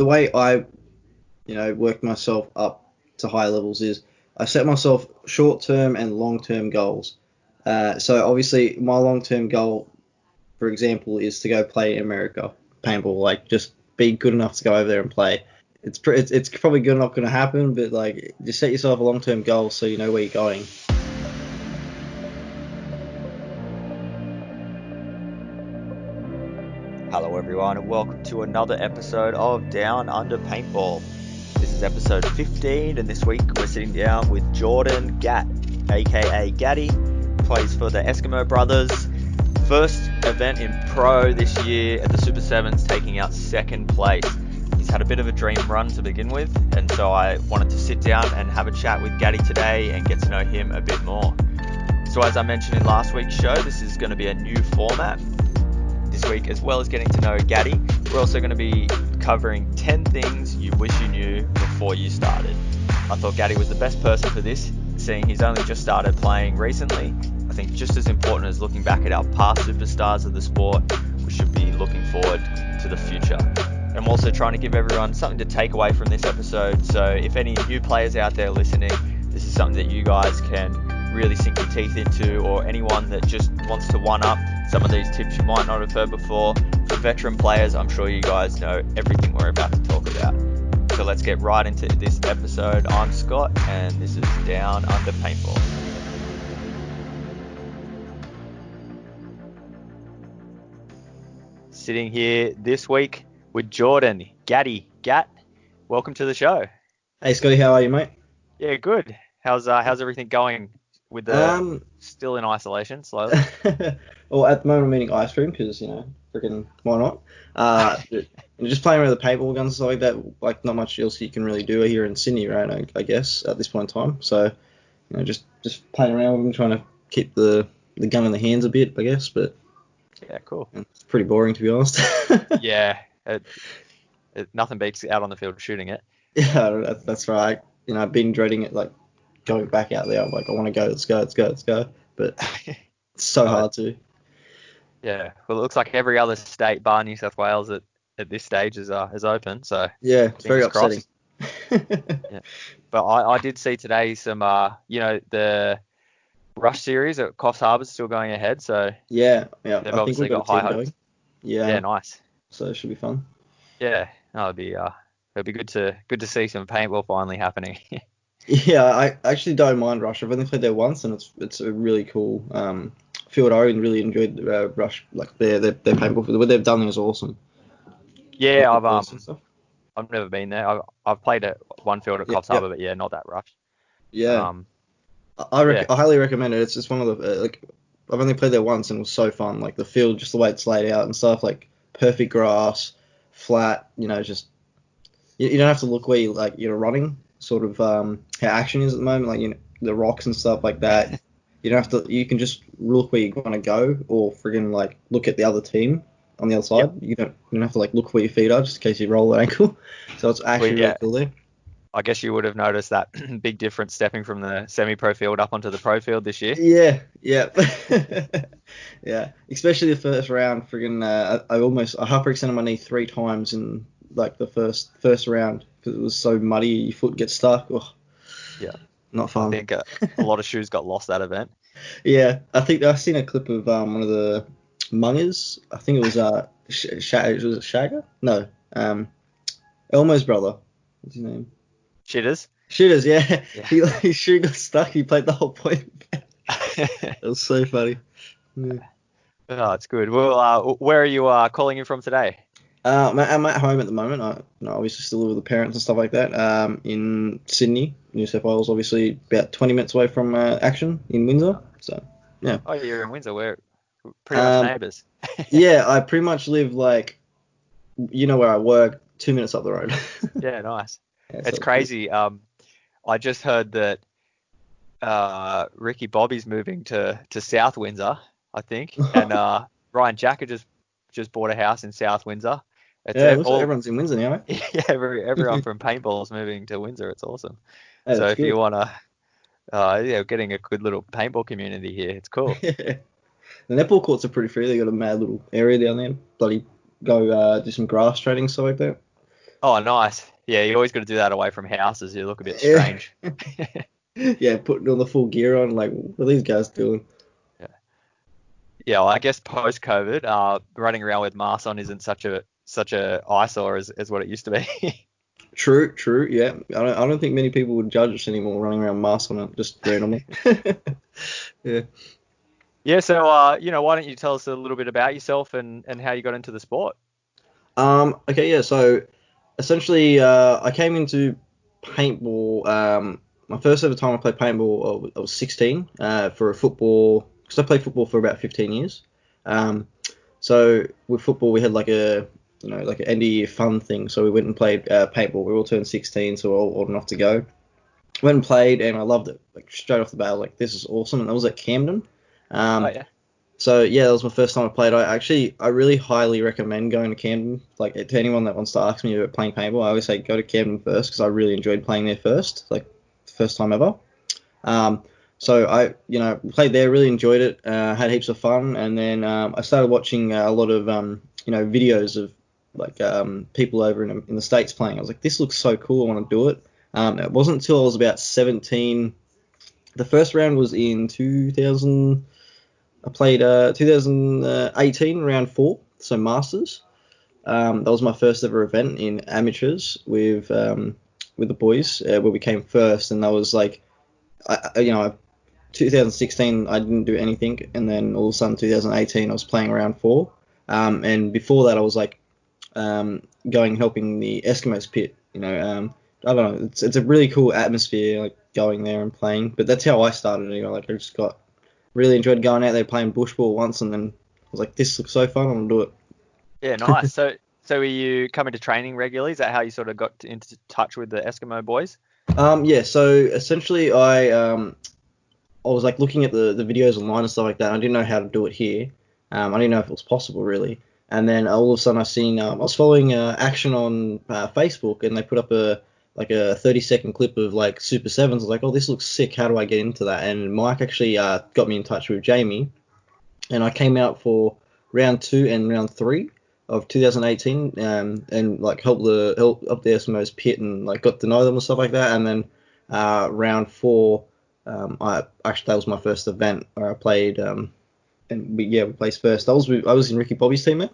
the way I, work myself up to high levels is I set myself short-term and long-term goals. So obviously my long-term goal, for example, is to go play in America, paintball, like just be good enough to go over there and play. It's probably not going to happen, but like just set yourself a long-term goal so you know where you're going. Hello everyone and welcome to another episode of Down Under Paintball. This is episode 15 and this week we're sitting down with Jordan Gatt, aka Gatty, plays for the Eskimo brothers. First event in pro this year at the Super Sevens, taking out second place. He's had a bit of a dream run to begin with, and so I wanted to sit down and have a chat with Gatty today and get to know him a bit more. So as I mentioned in last week's show, this is going to be a new format. This week, as well as getting to know Gatty, we're also going to be covering 10 things you wish you knew before you started. I thought Gatty was the best person for this, seeing he's only just started playing recently. I think just as important as looking back at our past superstars of the sport, we should be looking forward to the future. I'm also trying to give everyone something to take away from this episode, so if any new players out there listening, this is something that you guys can really sink your teeth into, or anyone that just wants to one-up some of these tips you might not have heard before. For veteran players, I'm sure you guys know everything we're about to talk about. So let's get right into this episode. I'm Scott, and this is Down Under Paintball. Sitting here this week with Jordan Gatt. Welcome to the show. Hey Scotty, how are you, mate? Yeah, good. How's everything going with the still in isolation slowly? Well, at the moment I'm eating ice cream because, freaking why not? And just playing around with the paintball guns and stuff like that. Like not much else you can really do here in Sydney, right? I guess at this point in time. So, just playing around with them, trying to keep the gun in the hands a bit, I guess. But yeah, cool. It's pretty boring, to be honest. Yeah, nothing beats out on the field shooting it. Yeah, that's right. I've been dreading it, like going back out there. I'm like, I want to go. Let's go. But it's so hard to. Yeah, well, it looks like every other state bar New South Wales at this stage is open. So yeah, it's very upsetting. Yeah, but I did see today some the Rush series at Coffs Harbour is still going ahead. So yeah, they've I think obviously got high hopes. Going. Yeah, nice. So it should be fun. Yeah, no, it'd be good to see some paintball finally happening. Yeah, I actually don't mind Rush. I've only played there once, and it's a really cool field. I really enjoyed Rush, like their paintball. What they've done is awesome. Yeah, I've never been there. I've played at one field at Coffs Harbour, but yeah, not that Rush. Yeah, I highly recommend it. It's just one of the I've only played there once, and it was so fun. Like the field, just the way it's laid out and stuff, like perfect grass, flat. Just you don't have to look where you're running. Sort of how action is at the moment, like the rocks and stuff like that. You don't have to. You can just look where you want to go, or friggin' like look at the other team on the other side. Yep. You don't have to like look where your feet are, just in case you roll an ankle. So it's actually really cool there. I guess you would have noticed that big difference stepping from the semi-pro field up onto the pro field this year. Yeah. Yeah. Especially the first round. Friggin' I hyper-extended my knee 3 times in like the first round because it was so muddy. Your foot gets stuck. Oh, yeah. Not fun. I think a lot of shoes got lost that event. Yeah, I think I've seen a clip of one of the Mungers. I think it was was it Shagger? No, Elmo's brother. What's his name? Shitters, yeah. His shoe got stuck. He played the whole point. It was so funny. Yeah. Oh, it's good. Well, where are you calling in from today? I'm at home at the moment. I obviously still live with the parents and stuff like that. In Sydney, New South Wales, obviously about 20 minutes away from action in Windsor. So yeah. Oh, you're in Windsor. We're pretty much neighbours. Yeah, I pretty much live like, where I work, 2 minutes up the road. Yeah, nice. Yeah, it's crazy. Good. I just heard that Ricky Bobby's moving to South Windsor, I think, and Ryan Jacker just bought a house in South Windsor. It looks like everyone's in Windsor now. Eh? Yeah, everyone from Paintball is moving to Windsor. It's awesome. Yeah, so if you want to, getting a good little paintball community here, it's cool. Yeah. The netball courts are pretty free. They got a mad little area down there. Bloody go do some grass training, stuff like that. Oh, nice. Yeah, you always got to do that away from houses. You look a bit Yeah. strange. Yeah, putting all the full gear on, like, what are these guys doing? Yeah. Yeah, well, I guess post-COVID, running around with masks on isn't such a eyesore as what it used to be. True, true. Yeah, I don't think many people would judge us anymore running around masks on it just randomly. Yeah. Yeah, so why don't you tell us a little bit about yourself and how you got into the sport? Okay. Yeah. So essentially, I came into paintball. My first ever time I played paintball, I was 16. For a football, because I played football for about 15 years. Um, so with football, we had like like an end of year fun thing. So we went and played paintball. We all turned 16, so we're all old enough to go. Went and played, and I loved it. Like straight off the bat, I was like, this is awesome. And that was at Camden. Oh Um, yeah. so yeah, that was my first time I played. I really highly recommend going to Camden. Like to anyone that wants to ask me about playing paintball, I always say go to Camden first because I really enjoyed playing there first, like first time ever. Um, so I, played there, really enjoyed it, had heaps of fun, and then I started watching a lot of videos of like people over in the States playing. I was like, this looks so cool, I want to do it. It wasn't until I was about 17. The first round was in 2000. I played 2018 round four, so Masters. That was my first ever event in amateurs with the boys, where we came first, and that was like, 2016 I didn't do anything, and then all of a sudden 2018 I was playing round four, and before that I was like going helping the Eskimos pit. I don't know, it's a really cool atmosphere like going there and playing, but that's how I started. Like I just got really enjoyed going out there playing bush ball once, and then I was like, this looks so fun, I'm gonna do it. Yeah, nice. So were you coming to training regularly? Is that how you sort of got into touch with the Eskimo boys? Yeah, so essentially I was like looking at the videos online and stuff like that. And I didn't know how to do it here. I didn't know if it was possible really. And then all of a sudden I was following Action on Facebook, and they put up a 30-second clip of like Super Sevens. I was like, oh, this looks sick. How do I get into that? And Mike actually got me in touch with Jamie, and I came out for round two and round three of 2018, and like help up the Eskimos pit, and like got to know them and stuff like that. And then round four, I actually that was my first event where I played, and we placed first. I was in Ricky Bobby's team there.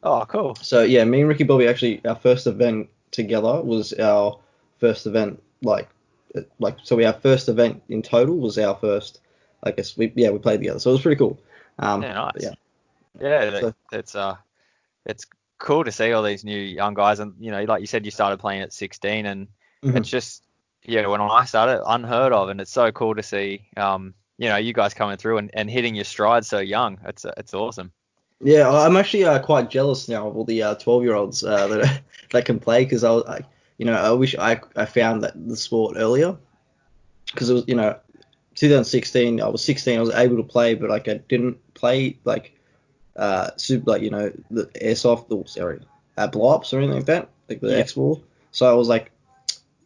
Oh, cool. So yeah, me and Ricky Bobby actually our first event together was our first event so our first event in total was our first. I guess we played together, so it was pretty cool. Yeah, nice. Yeah. Yeah, So it's cool to see all these new young guys, and like you said, you started playing at 16, and it's mhm. just when I started, unheard of, and it's so cool to see you guys coming through and hitting your stride so young. It's awesome. Yeah, I'm actually quite jealous now of all the 12-year-olds that can play, because I wish I found that the sport earlier, because it was 2016 I was 16, I was able to play, but like I didn't play like super, like the airsoft, blow ups or anything like that, like the Yeah. X ball. So I was like,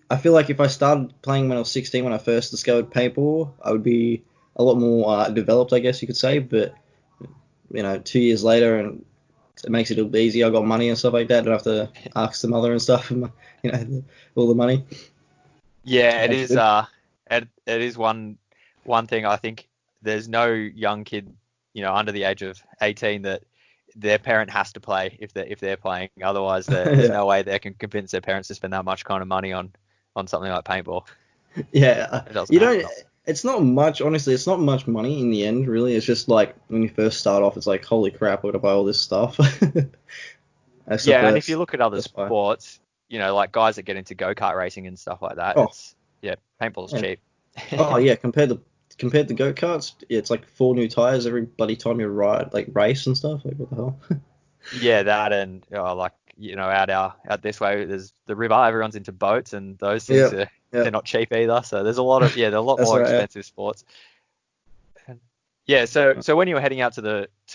I feel like if I started playing when I was 16, when I first discovered paintball, I would be a lot more developed, I guess you could say. But 2 years later, and it makes it a little bit easier. I got money and stuff like that. Don't have to ask the mother and stuff, all the money. Yeah, it Makes it is. good. It is one thing. I think there's no young kid, under the age of 18 that their parent has to play if they're playing. Otherwise, there's Yeah, no way they can convince their parents to spend that much kind of money on something like paintball. yeah. It doesn't You happen don't. often. It's not much, honestly. It's not much money in the end, really. It's just like when you first start off, it's like, holy crap, I gotta buy all this stuff. That's the Yeah, and if you first. look at other That's why. sports, like guys that get into go-kart racing and stuff like that, Oh, paintball's yeah. cheap. Oh yeah. Compared to go karts, it's like four new tires every bloody time you ride, like race and stuff. Like what the hell? Yeah, that and like out this way, there's the river. Everyone's into boats, and those things Yeah. are Yeah. they're not cheap either. So there's a lot That's more right. Yeah. expensive sports. Yeah, so when you were heading out to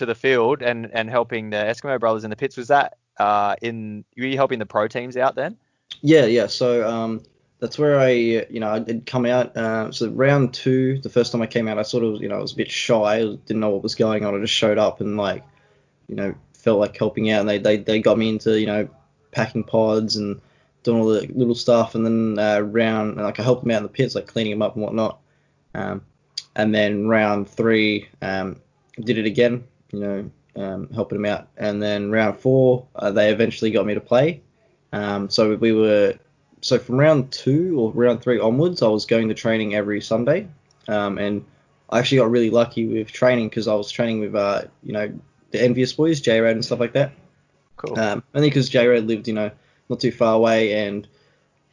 the field and helping the Eskimo brothers in the pits, was that were you helping the pro teams out then? Yeah, yeah. So that's where I had come out. So round two, the first time I came out, I sort of, I was a bit shy. I didn't know what was going on. I just showed up and like, felt like helping out. And they got me into, packing pods and doing all the little stuff, and then round, like I helped him out in the pits, like cleaning him up and whatnot. And then round 3, did it again, helping him out. And then round 4, they eventually got me to play. So from round 2 or round 3 onwards, I was going to training every Sunday. And I actually got really lucky with training because I was training with, the Envious Boys, J-Rad and stuff like that. Cool. Only because J-Rad lived, not too far away, and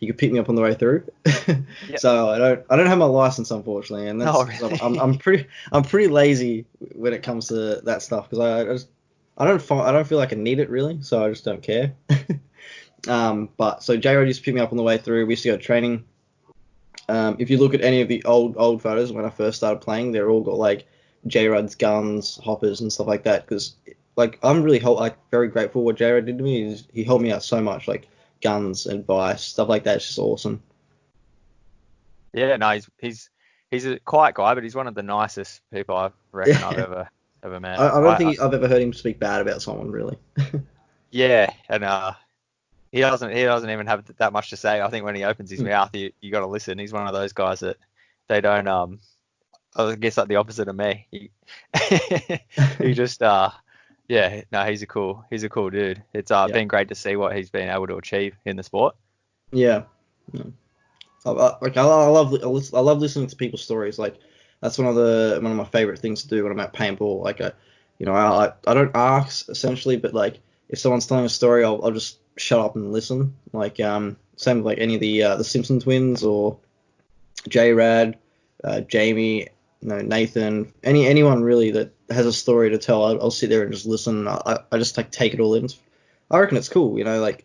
he could pick me up on the way through. Yep. So I don't have my license, unfortunately, and that's really? I'm pretty lazy when it comes to that stuff because I don't feel like I need it really, so I just don't care. But so J-Rod used to pick me up on the way through. We used to go to training. If you look at any of the old photos when I first started playing, they're all got like J-Rod's guns, hoppers, and stuff like that. Because like I'm really very grateful what J-Rod did to me. He helped me out so much, like guns, advice, stuff like that. It's just awesome. Yeah, no, he's a quiet guy, but he's one of the nicest people I reckon I've ever met. I don't think I've ever heard him speak bad about someone really. Yeah, and he doesn't even have that much to say. I think when he opens his mouth, you got to listen. He's one of those guys that they don't I guess like the opposite of me. He just yeah, no, he's a cool dude. It's been great to see what he's been able to achieve in the sport. Yeah. I love listening to people's stories. Like that's one of my favorite things to do when I'm at paintball. Like I don't ask essentially, but like if someone's telling a story, I'll just shut up and listen. Like same with like any of the Simpson twins or J-Rad, Jamie, Nathan, anyone really that has a story to tell. I'll sit there and just listen. I just like take it all in. I reckon it's cool. Like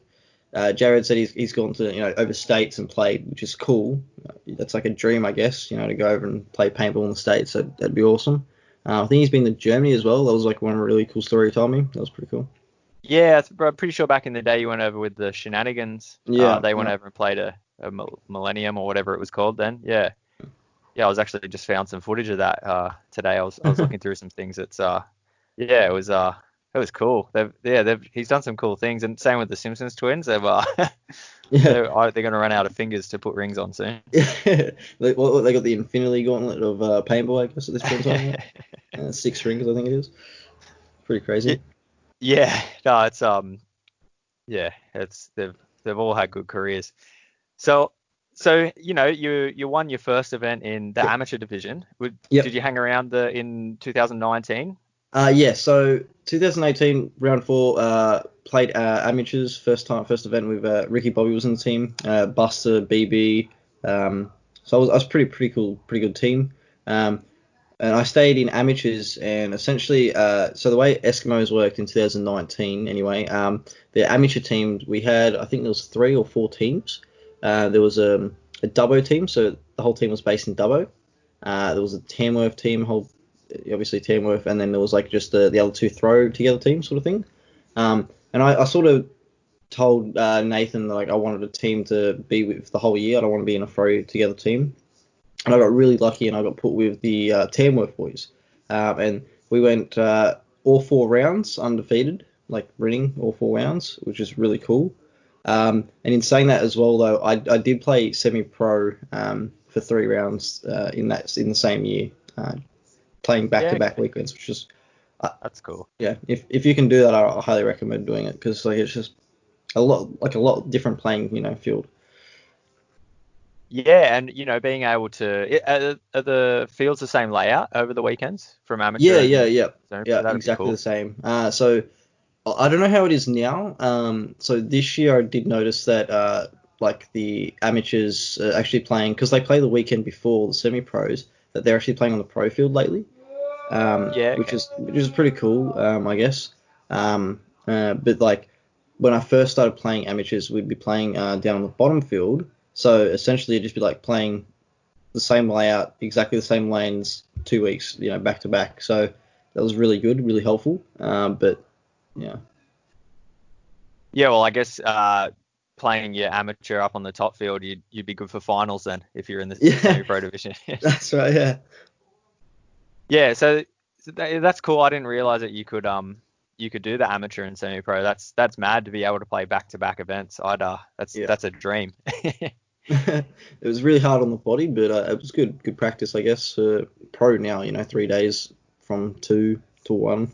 Jared said he's gone to over states and played, which is cool. That's like a dream, I guess. To go over and play paintball in the states. So that'd be awesome. I think he's been to Germany as well. That was like one really cool story he told me. That was pretty cool. Yeah, I'm pretty sure back in the day you went over with the Shenanigans. Yeah, they went over and played a Millennium or whatever it was called then. Yeah. Yeah, I was actually just found some footage of that today. I was looking through some things. It was cool. He's done some cool things, and same with the Simpsons twins. They're going to run out of fingers to put rings on soon. Yeah, they got the Infinity Gauntlet of paintball, I guess at this point in time. 6 rings, I think it is. Pretty crazy. Yeah, no, it's they've all had good careers. So you won your first event in the amateur division. Did you hang around in 2019? Yeah. So 2018 round 4 played amateurs first event with Ricky Bobby was in the team. Buster, BB. So I was pretty cool, pretty good team. And I stayed in amateurs, and essentially, so the way Eskimos worked in 2019, anyway, the amateur teams, we had, I think there was 3 or 4 teams. There was a Dubbo team, so the whole team was based in Dubbo. There was a Tamworth team, obviously Tamworth, and then there was like just the other 2 throw together teams sort of thing. And I sort of told Nathan that like I wanted a team to be with the whole year. I don't want to be in a throw together team. And I got really lucky, and I got put with the Tamworth boys. And we went all 4 rounds undefeated, like winning all 4 rounds, which is really cool. And in saying that as well, though, I did play semi-pro for 3 rounds in the same year, playing back-to-back weekends, which is that's cool. Yeah, if you can do that, I highly recommend doing it because like it's just a lot different playing field. Yeah, and being able to are the fields the same layout over the weekends from amateur? Yeah, That'd exactly be cool. the same. So I don't know how it is now. So this year I did notice that like the amateurs are actually playing because they play the weekend before the semi-pros, that they're actually playing on the pro field lately. Which is pretty cool, I guess. But like when I first started playing amateurs, we'd be playing down on the bottom field. So essentially, it'd just be like playing the same layout, exactly the same lanes, 2 weeks, back to back. So that was really good, really helpful. But yeah. Yeah, well, I guess playing your amateur up on the top field, you'd be good for finals then if you're in the semi-pro division. That's right. Yeah. Yeah, so that's cool. I didn't realize that you could you could do the amateur and semi-pro. That's mad to be able to play back-to-back events. That's a dream. It was really hard on the body, but it was good practice, I guess. Pro now, 3 days from 2 to 1.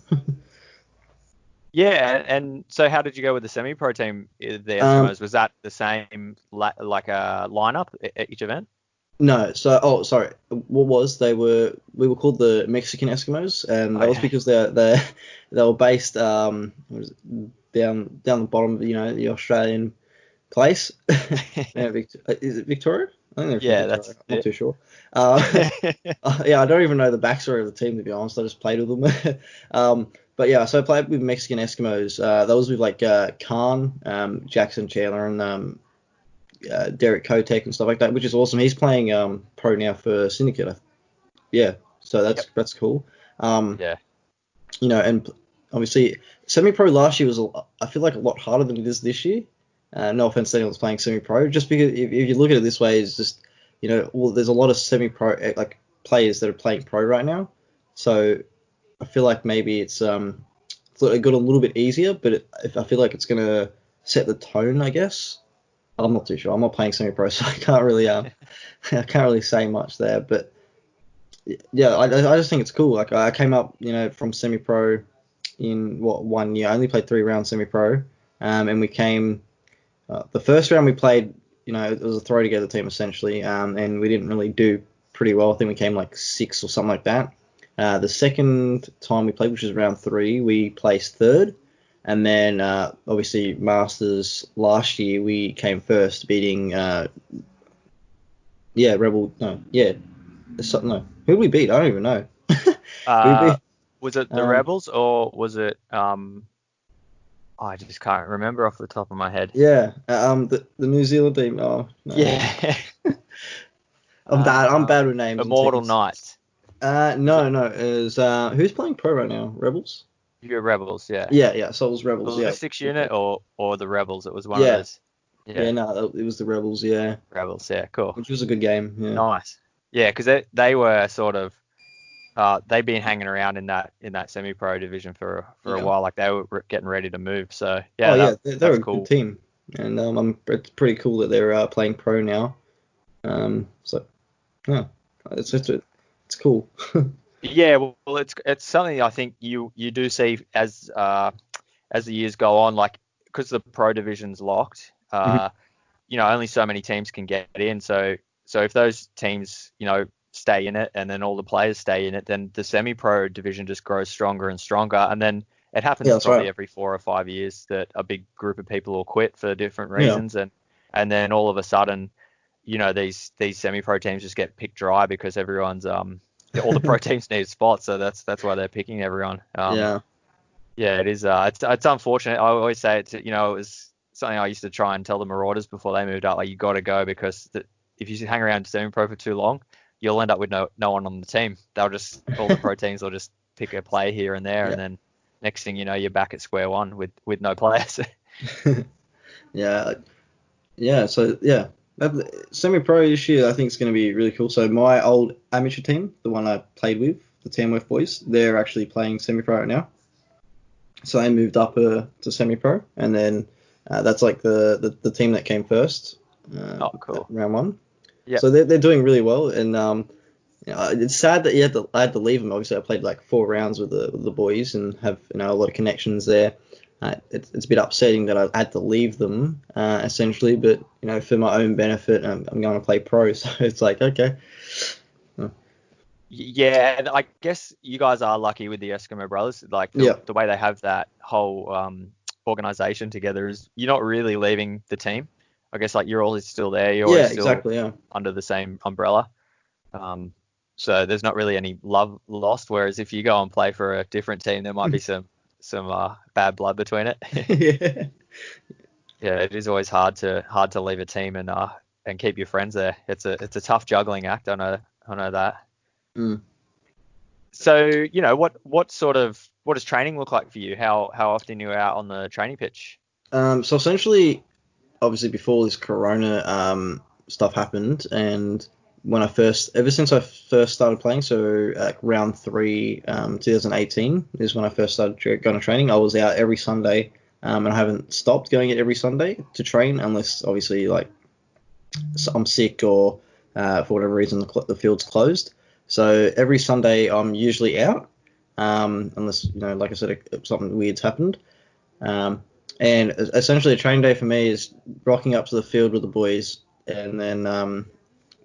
Yeah, and so how did you go with the semi-pro team, the Eskimos? Was that the same like a lineup at each event? No, sorry. What was we were called the Mexican Eskimos, and that was because they were based down the bottom of the Australian place. Is it Victoria? I think they're from Victoria. I'm not too sure. Yeah, I don't even know the backstory of the team, to be honest. I just played with them. But yeah, so I played with Mexican Eskimos. That was with like Khan, Jackson Chandler, and Derek Kotek and stuff like that, which is awesome. He's playing pro now for Syndicate. Yeah, so that's cool. Yeah. And obviously semi-pro last year was I feel like a lot harder than it is this year. No offense to anyone that's playing semi-pro, just because if you look at it this way, it's just there's a lot of semi-pro like players that are playing pro right now. So I feel like maybe it's got a little bit easier, but I feel like it's gonna set the tone, I guess. I'm not too sure. I'm not playing semi-pro, so I can't really say much there. But yeah, I just think it's cool. Like I came up, from semi-pro in 1 year. I only played 3 rounds semi-pro, and we came. The first round we played, it was a throw together team essentially, and we didn't really do pretty well. I think we came like 6th or something like that. The second time we played, which was round 3, we placed 3rd. And then, obviously, Masters last year, we came first, beating, Rebel. No, yeah. No. Who did we beat? I don't even know. Was it the Rebels or was it, I just can't remember off the top of my head. Yeah. The New Zealand team. Oh, no. Yeah. I'm bad with names. Immortal Knights. No. It was, who's playing pro right now? Rebels? You're Rebels, yeah. Yeah, so it was Rebels, yeah. The 6th unit or the Rebels? It was one of those. Yeah, no, it was the Rebels, yeah. Rebels, yeah, cool. Which was a good game, yeah. Nice. Yeah, because they were sort of, they'd been hanging around in that semi-pro division for a while. Like they were getting ready to move. So yeah, they're a cool. good team, and it's pretty cool that they're playing pro now. So yeah, it's cool. Yeah, well, it's something I think you do see as the years go on, like because the pro division's locked. Only so many teams can get in. So if those teams, stay in it, and then all the players stay in it, then the semi-pro division just grows stronger and stronger. And then it happens probably every 4 or 5 years that a big group of people will quit for different reasons, and then all of a sudden, these semi-pro teams just get picked dry because everyone's all the pro teams need spots, so that's why they're picking everyone. Yeah, it is. It's unfortunate. I always say it was something I used to try and tell the Marauders before they moved up. Like you got to go because if you hang around semi-pro for too long, you'll end up with no one on the team. All the pro teams will just pick a play here and there, and then next thing you know, you're back at square one with no players. Yeah. So yeah. Semi-pro this year, I think it's going to be really cool. So my old amateur team, the one I played with, the Tamworth boys, they're actually playing semi-pro right now. So they moved up to semi-pro, and then that's like the team that came first. Cool. Round 1. Yeah. So they're doing really well, and it's sad that I had to leave them. Obviously, I played like 4 rounds with the boys and have a lot of connections there. It's a bit upsetting that I had to leave them, essentially, but for my own benefit, I'm going to play pro, so it's like okay. Yeah, and I guess you guys are lucky with the Eskimo brothers. Like the way they have that whole organization together is you're not really leaving the team. I guess like you're always still there. You're always still under the same umbrella. So there's not really any love lost. Whereas if you go and play for a different team, there might be some bad blood between it. Yeah, it is always hard to leave a team and keep your friends there. It's a tough juggling act. I know that. So what does training look like for you? How often you're out on the training pitch? So essentially, obviously before this Corona stuff happened, and ever since I first started playing, so round 3, 2018 is when I first started going to training. I was out every Sunday, and I haven't stopped going every Sunday to train unless obviously like I'm sick or for whatever reason the field's closed. So every Sunday I'm usually out, unless like I said, something weird's happened. And essentially a training day for me is rocking up to the field with the boys and then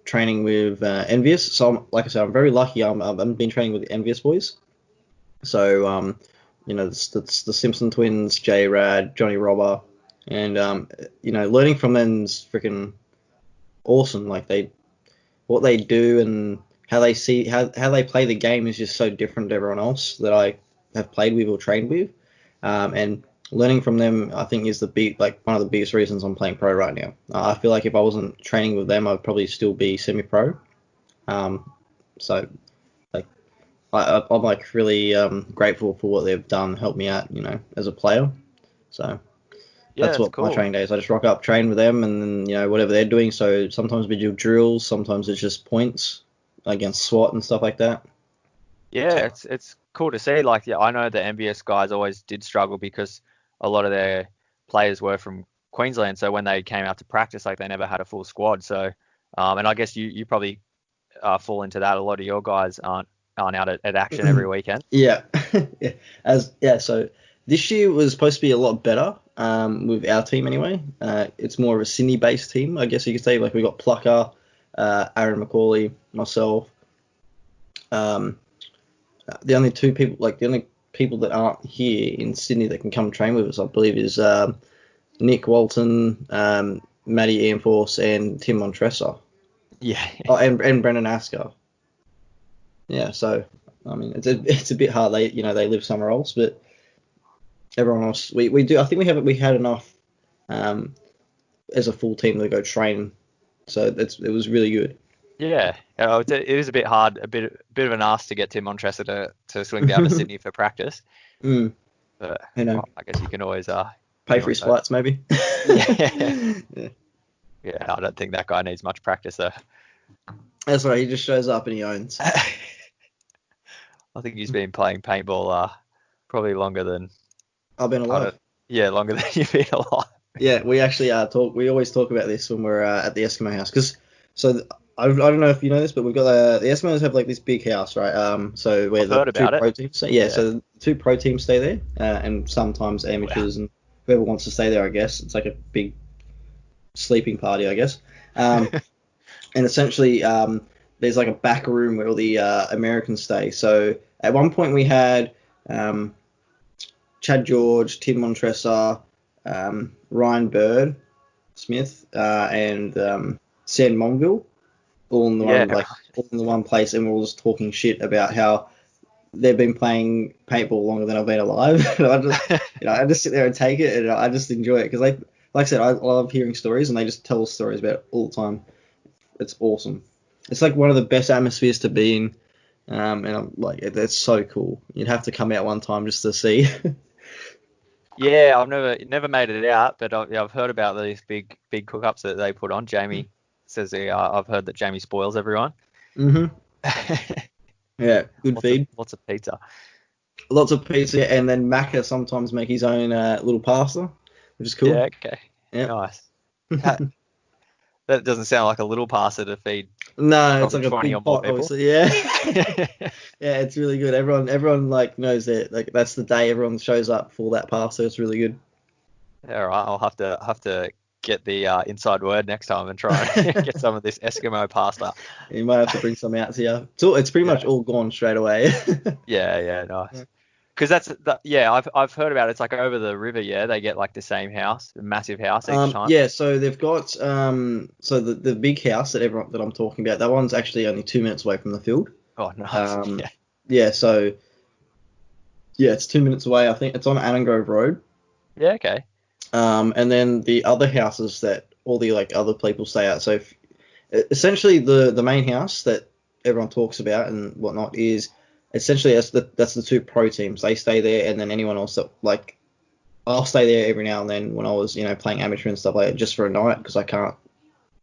training with Envious. So like I said, I'm very lucky. I've been training with the Envious boys. So the Simpson twins, J Rad, Johnny Robber, and learning from them's freaking awesome. Like what they do and how they play the game is just so different to everyone else that I have played with or trained with. And learning from them, I think, is one of the biggest reasons I'm playing pro right now. I feel like if I wasn't training with them, I'd probably still be semi-pro. So like I'm like really grateful for what they've done, helped me out, as a player. So that's what cool. My training day is. I just rock up, train with them, and then whatever they're doing. So sometimes we do drills, sometimes it's just points against SWAT and stuff like that. Yeah, it's cool to see. Like, I know the MBS guys always did struggle because a lot of their players were from Queensland. So when they came out to practice, like they never had a full squad. So, and I guess you probably fall into that. A lot of your guys aren't out at action every weekend. Yeah, So this year was supposed to be a lot better with our team anyway. It's more of a Sydney-based team, I guess you could say. Like we got Plucker, Aaron McCauley, myself. The only people that aren't here in Sydney that can come train with us, I believe, is Nick Walton, Matty Ianforce, and Tim Montressa. Yeah. Oh, and Brendan Asker. Yeah, so I mean, it's a bit hard. They live somewhere else, but everyone else we do. I think we had enough as a full team to go train, so it was really good. Yeah, it was a bit hard, a bit of an ask to get Tim Montressa to swing down to Sydney for practice. But I guess you can always pay for his flights, maybe. Yeah, I don't think that guy needs much practice though. That's right. He just shows up and he owns. I think he's been playing paintball probably longer than I've been alive. Longer than you've been alive. Yeah, we actually we always talk about this when we're at the Eskimo house I don't know if you know this, but we've got the Eskimos have like this big house, right? So where the two pro teams stay. Yeah, so the two pro teams stay there, and sometimes amateurs and whoever wants to stay there, I guess. It's like a big sleeping party, I guess. And essentially, there's like a back room where all the Americans stay. So at one point we had Chad George, Tim Montressa, Ryan Bird Smith, and Sam Monville. All in the one place, and we're all just talking shit about how they've been playing paintball longer than I've been alive. And I just sit there and take it, and I just enjoy it because, like I said, I love hearing stories, and they just tell us stories about it all the time. It's awesome. It's like one of the best atmospheres to be in, and I'm like, it's so cool. You'd have to come out one time just to see. Yeah, I've never made it out, but I've heard about these big cook-ups that they put on. Jamie says I've heard that Jamie spoils everyone. Yeah, good feed. Lots of pizza. Lots of pizza, and then Macca sometimes make his own little pasta, which is cool. Yeah, okay. Yeah. Nice. That doesn't sound like a little pasta to feed. No, it's like a big pot, obviously. Yeah. Yeah, it's really good. Everyone like knows that that's the day everyone shows up for that pasta. It's really good. All right, I'll have to get the inside word next time and try and get some of this Eskimo pasta. You might have to bring some out to you. It's pretty much all gone straight away. Yeah, nice. Because I've heard about it. It's like over the river. Yeah, they get like the same house, a massive house each time. Yeah, so they've got so the big house that I'm talking about. That one's actually only 2 minutes away from the field. Oh, nice. Yeah. So it's 2 minutes away. I think it's on Annan Grove Road. Yeah. Okay. And then the other houses that all the other people stay at. So essentially the main house that everyone talks about and whatnot is essentially that's the two pro teams. They stay there, and then anyone else that I'll stay there every now and then when I was playing amateur and stuff like that, just for a night because I can't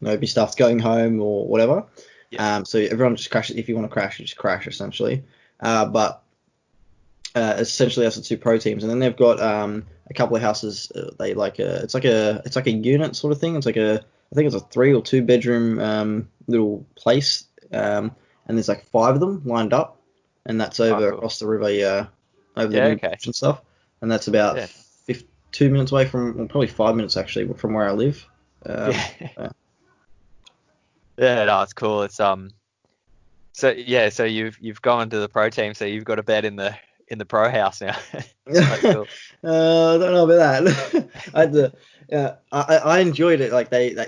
be stuffed going home or whatever. Yeah. So everyone just crashes. If you want to crash, you just crash essentially. But essentially that's the two pro teams, and then they've got a couple of houses. They like it's like a unit sort of thing. It's like I think it's a 3 or 2 bedroom little place, and there's like 5 of them lined up, and that's over Cool. across the river, over the Yeah, new okay. beach and stuff, and that's about Yeah. 2 minutes away from, well, probably 5 minutes actually from where I live. Yeah. Yeah. Yeah, no, it's cool. It's so you've gone to the pro team, so you've got a bed in the pro house now. That's cool. I don't know about that. I had to. I enjoyed it. Like Macca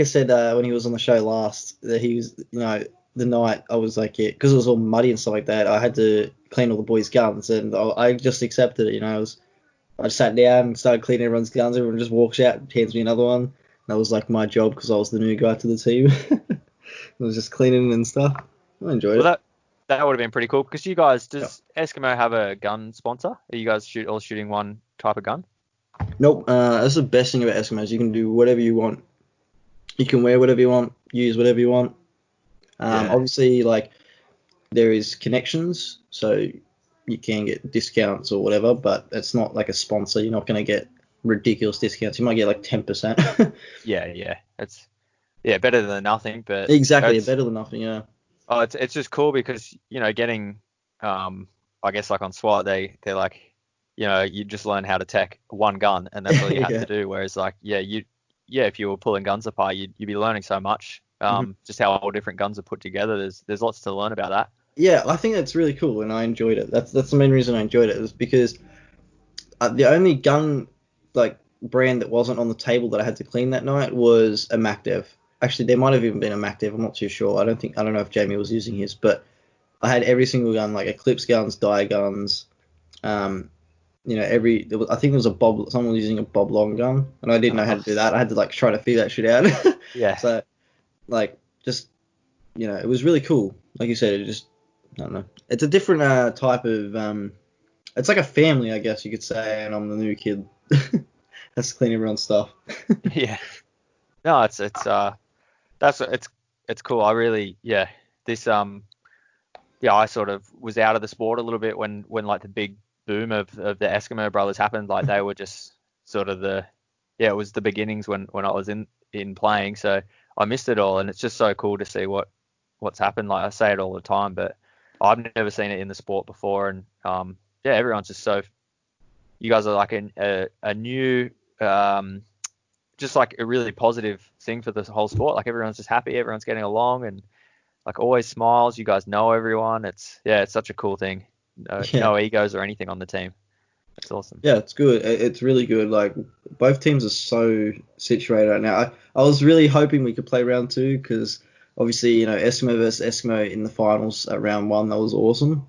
said when he was on the show last that he was, the night I was like, because it was all muddy and stuff like that. I had to clean all the boys' guns, and I just accepted it. I sat down and started cleaning everyone's guns. Everyone just walks out, hands me another one. That was like my job because I was the new guy to the team. I was just cleaning and stuff. I enjoyed Well, it. that would have been pretty cool because you guys, Yep. does Eskimo have a gun sponsor? Are you guys all shooting one type of gun? Nope. That's the best thing about Eskimos. You can do whatever you want. You can wear whatever you want, use whatever you want. Yeah. Obviously, like, there is connections, so you can get discounts or whatever, but it's not like a sponsor. You're not going to get ridiculous discounts. You might get like 10%. Yeah. It's better than nothing, but Exactly, better than nothing. Yeah. it's just cool because getting I guess like on SWAT they're like you just learn how to tech one gun and that's all you had Yeah. to do. Whereas like if you were pulling guns apart you'd be learning so much just how all different guns are put together. There's lots to learn about that. Yeah, I think that's really cool, and I enjoyed it. That's the main reason I enjoyed it, was because the only gun like brand that wasn't on the table that I had to clean that night was a MacDev. Actually, there might have even been a MacDev. I'm not too sure. I don't know if Jamie was using his, but I had every single gun, like Eclipse guns, dye guns. I think there was someone was using a Bob Long gun, and I didn't know how to do that. I had to like try to figure that shit out. Yeah. So, like, just it was really cool. Like you said, I don't know. It's a different type of. It's like a family, I guess you could say, and I'm the new kid. Has to clean everyone's stuff. Yeah. No, it's cool. I really this I sort of was out of the sport a little bit when like the big boom of the Eskimo brothers happened. Like they were just sort of it was the beginnings when I was in playing. So I missed it all, and it's just so cool to see what's happened. Like I say it all the time, but I've never seen it in the sport before, and everyone's just so. You guys are like a new just like a really positive thing for the whole sport. Like everyone's just happy, everyone's getting along, and like always smiles. You guys know everyone. It's such a cool thing. No egos or anything on the team. It's awesome. Yeah, it's good. It's really good. Like both teams are so situated right now. I was really hoping we could play round 2 because obviously Eskimo versus Eskimo in the finals at round 1, that was awesome.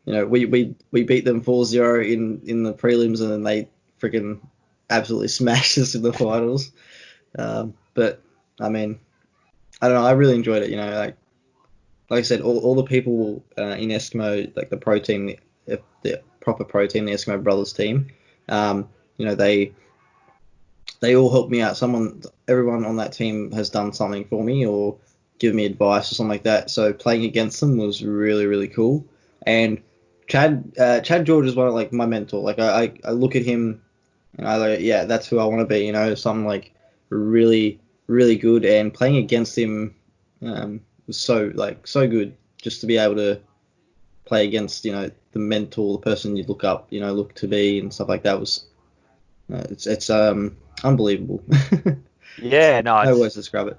We beat them 4-0 in the prelims, and then they freaking absolutely smashed us in the finals. But I mean, I don't know. I really enjoyed it. Like I said, all the people in Eskimo, like the pro team, the proper pro team, the Eskimo Brothers team, they all helped me out. Everyone on that team has done something for me or given me advice or something like that. So playing against them was really, really cool. And Chad George is one of like my mentor. Like I look at him and I like, yeah, that's who I want to be. Something like really, really good. And playing against him was so good, just to be able to play against the mentor, the person you look to be and stuff like that was it's unbelievable. Yeah, no, No words to describe it.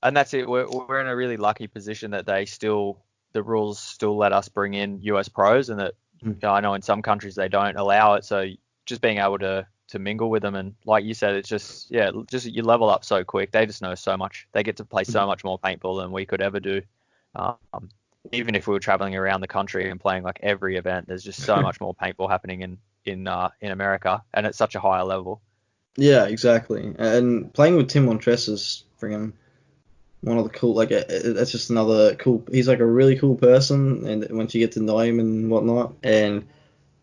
and that's it. We're in a really lucky position that the rules still let us bring in US pros, and that I know in some countries they don't allow it. So just being able to mingle with them, and like you said, it's just you level up so quick. They just know so much. They get to play so much more paintball than we could ever do. Even if we were traveling around the country and playing like every event, there's just so much more paintball happening in America, and it's such a higher level. Yeah, exactly. And playing with Tim Montress is friggin' one of the cool. Like, that's just another cool. He's like a really cool person, and once you get to know him and whatnot, and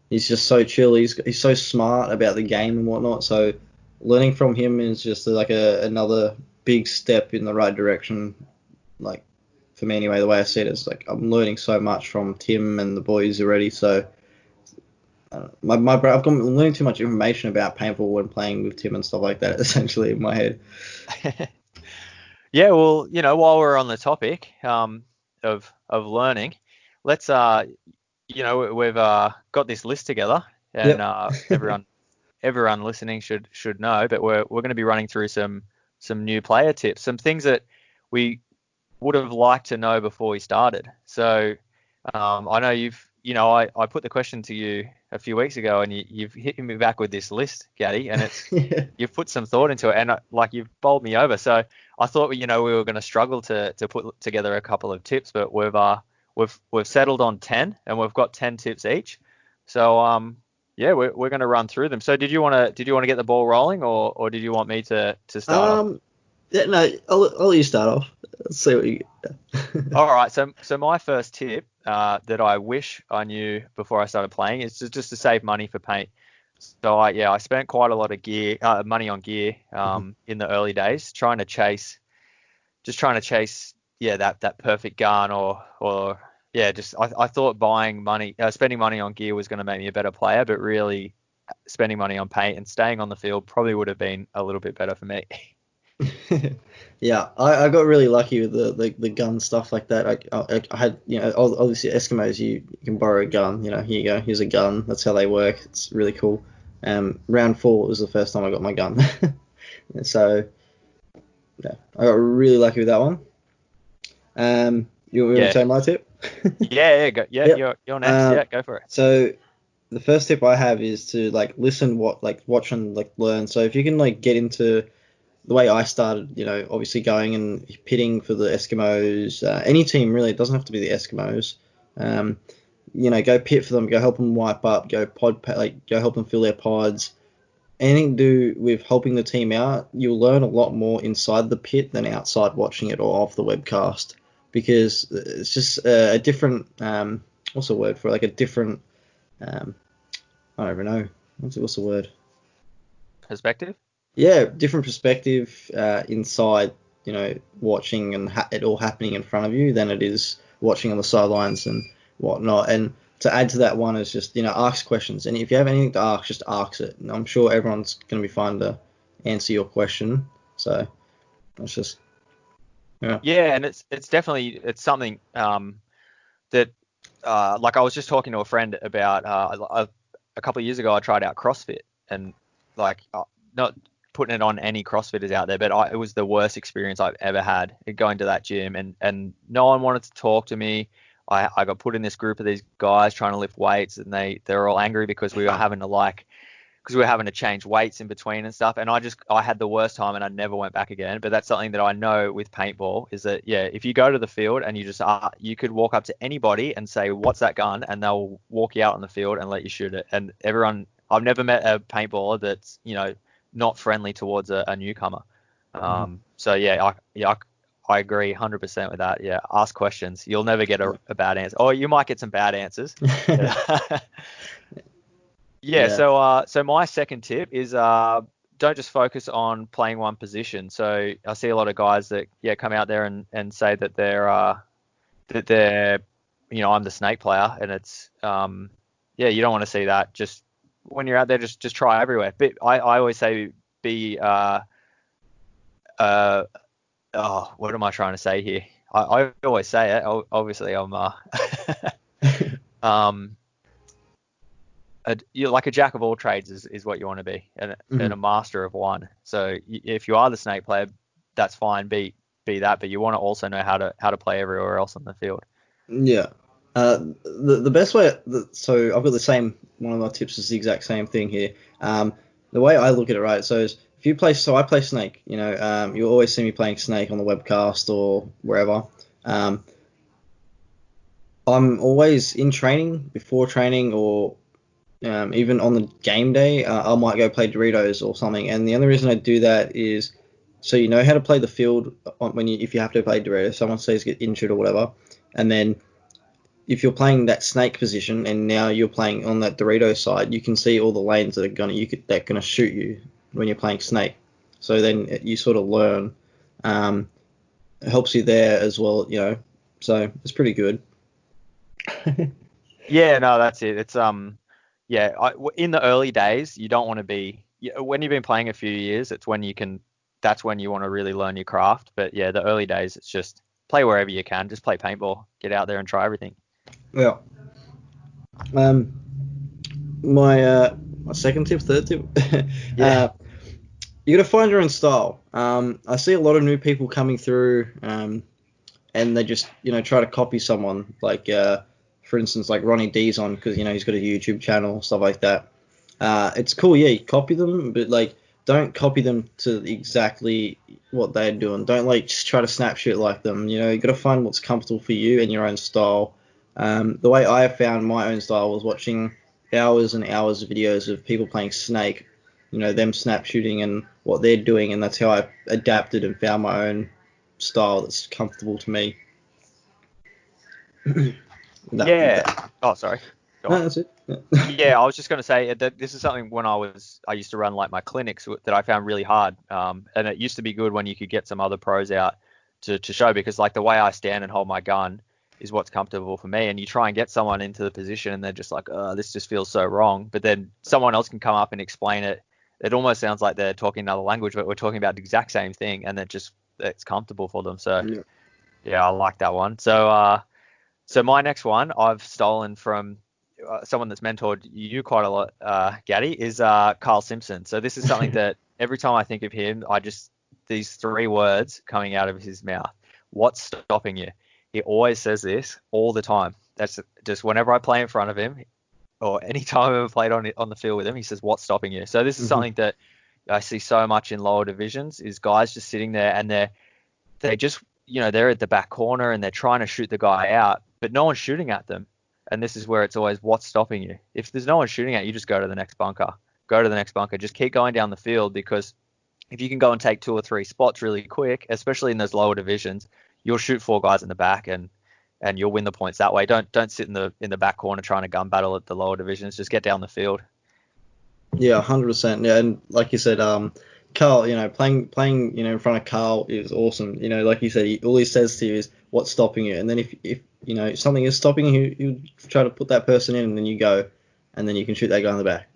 he's just so chill. He's so smart about the game and whatnot. So learning from him is just like another big step in the right direction. Like for me anyway, the way I see it is like I'm learning so much from Tim and the boys already. So I'm learning too much information about paintball when playing with Tim and stuff like that. Essentially in my head. Yeah, well, while we're on the topic of learning, let's we've got this list together, and Yep. everyone listening should know, but we're going to be running through some new player tips, some things that we would have liked to know before we started. So I know I put the question to you a few weeks ago, and you've hit me back with this list, Gatty, and it's you've put some thought into it, and you've bowled me over. So I thought we were going to struggle to put together a couple of tips, but we've settled on 10, and we've got 10 tips each. So yeah, we're going to run through them. So did you want to get the ball rolling, or did you want me to start off? Yeah, no, I'll let you start off. Let's see what you get. All right. So my first tip that I wish I knew before I started playing is just to save money for paint. So I spent quite a lot of money on gear in the early days, trying to chase that perfect gun or just I thought spending money on gear was going to make me a better player, but really spending money on paint and staying on the field probably would have been a little bit better for me. Yeah, I got really lucky with the gun stuff like that. I had, obviously Eskimos, you can borrow a gun. Here you go, here's a gun. That's how they work. It's really cool. Round 4 was the first time I got my gun. So yeah, I got really lucky with that one. You want to tell my tip? Go, yep. You're next. Go for it. So the first tip I have is to listen, watch and learn. So if you can get into the way I started, obviously going and pitting for the Eskimos, any team really, it doesn't have to be the Eskimos. Go pit for them, go help them wipe up, go help them fill their pods. Anything to do with helping the team out, you'll learn a lot more inside the pit than outside watching it or off the webcast, because it's just a different, what's the word for it? A different, I don't even know. What's the word? Perspective? Yeah, different perspective inside, watching and it all happening in front of you than it is watching on the sidelines and whatnot. And to add to that one is just, ask questions. And if you have anything to ask, just ask it. And I'm sure everyone's going to be fine to answer your question. So it's just, yeah. Yeah, and it's definitely something that I was just talking to a friend about a couple of years ago. I tried out CrossFit, and not putting it on any CrossFitters out there, but it was the worst experience I've ever had going to that gym, and no one wanted to talk to me. I got put in this group of these guys trying to lift weights, and they're all angry because we were having to change weights in between and stuff. And I had the worst time, and I never went back again. But that's something that I know with paintball is that, if you go to the field and you could walk up to anybody and say, "What's that gun?" and they'll walk you out on the field and let you shoot it. And I've never met a paintballer that's, not friendly towards a newcomer. So I agree 100% with that. Yeah, ask questions. You'll never get a bad answer. Or you might get some bad answers. Yeah. So my second tip is don't just focus on playing one position. So I see a lot of guys that come out there and say that they're I'm the snake player, and it's you don't want to see that. Just when you're out there, just try everywhere. But I always say what am I trying to say here? I always say it. Obviously, I'm you're like a jack of all trades is what you want to be, and a master of one. So if you are the snake player, that's fine. Be that, but you want to also know how to play everywhere else on the field. Yeah. The best way. So I've got the same. One of my tips is the exact same thing here. The way I look at it, right? So is if you play. So I play snake. You always see me playing snake on the webcast or wherever. I'm always in training, before training, or even on the game day. I might go play Doritos or something. And the only reason I do that is so you know how to play the field if you have to play Doritos. Someone says get injured or whatever, and then if you're playing that snake position and now you're playing on that Dorito side, you can see all the lanes that are gonna shoot you when you're playing snake. So then you sort of learn It helps you there as well, so it's pretty good. Yeah, no, that's it. It's in the early days, you don't want to be when you've been playing a few years, that's when you want to really learn your craft. But yeah, the early days, it's just play wherever you can, just play paintball, get out there and try everything. Yeah. My second tip, third tip. Yeah. You got to find your own style. I see a lot of new people coming through, and they just try to copy someone. Like for instance, like Ronnie D's on, because he's got a YouTube channel, stuff like that. It's cool, yeah. You copy them, but like don't copy them to exactly what they're doing. Don't like just try to snap shit like them. You got to find what's comfortable for you and your own style. The way I found my own style was watching hours and hours of videos of people playing Snake, them snap shooting and what they're doing, and that's how I adapted and found my own style that's comfortable to me. Yeah. Oh, sorry. Go on. No, that's it. Yeah, I was just going to say that this is something when I used to run like my clinics that I found really hard. And it used to be good when you could get some other pros out to show, because like the way I stand and hold my gun is what's comfortable for me. And you try and get someone into the position and they're just like, oh, this just feels so wrong. But then someone else can come up and explain it. It almost sounds like they're talking another language, but we're talking about the exact same thing, and it's comfortable for them. So yeah, I like that one. So my next one I've stolen from someone that's mentored you quite a lot, Gatty, is Carl Simpson. So this is something that every time I think of him, these three words coming out of his mouth. What's stopping you? He always says this all the time. That's just whenever I play in front of him, or any time I've ever played on the field with him, he says, what's stopping you? So this is something that I see so much in lower divisions, is guys just sitting there and they just, they're at the back corner and they're trying to shoot the guy out, but no one's shooting at them. And this is where it's always, what's stopping you? If there's no one shooting at you, just go to the next bunker. Go to the next bunker. Just keep going down the field, because if you can go and take 2 or 3 spots really quick, especially in those lower divisions, you'll shoot 4 guys in the back and you'll win the points that way. Don't sit in the back corner trying to gun battle at the lower divisions. Just get down the field. Yeah, 100%. Yeah, and like you said, Carl, playing, in front of Carl is awesome. Like you said, all he says to you is, "What's stopping you?" And then if something is stopping you, you try to put that person in, and then you go, and then you can shoot that guy in the back.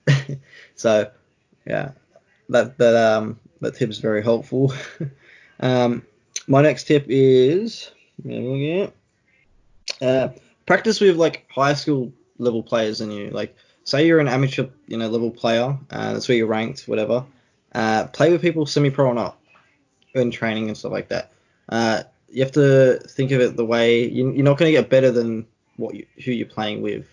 So, yeah, that tip is very helpful. My next tip is, practice with like high school level players than you. Like, say you're an amateur, level player, that's where you're ranked, whatever. Play with people semi-pro or not in training and stuff like that. You have to think of it the way you're not going to get better than who you're playing with.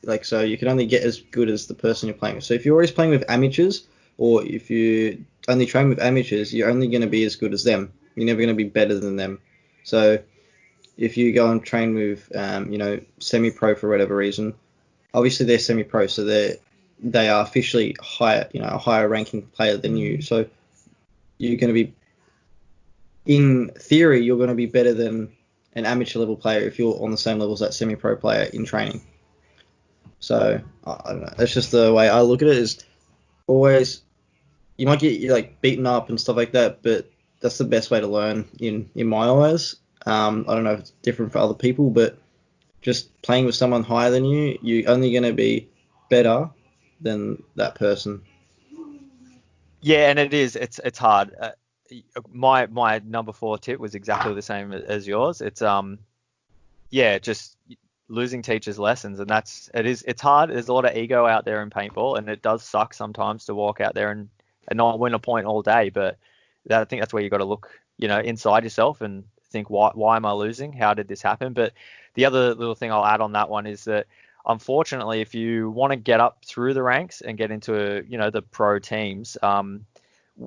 Like, so you can only get as good as the person you're playing with. So if you're always playing with amateurs, or if you only train with amateurs, you're only going to be as good as them. You're never going to be better than them. So if you go and train with, semi-pro for whatever reason, obviously they're semi-pro, so they are officially higher, a higher ranking player than you. So you're going to be, in theory, you're going to be better than an amateur level player if you're on the same level as that semi-pro player in training. So I don't know. That's just the way I look at it. Is always, you might get like beaten up and stuff like that, but that's the best way to learn in my eyes. I don't know if it's different for other people, but just playing with someone higher than you, you're only going to be better than that person. Yeah, and it's hard. My number 4 tip was exactly the same as yours. It's just losing teachers lessons, and it's hard. There's a lot of ego out there in paintball, and it does suck sometimes to walk out there and not win a point all day. But I think that's where you got to look, inside yourself and think, why am I losing? How did this happen? But the other little thing I'll add on that one is that, unfortunately, if you want to get up through the ranks and get into the pro teams,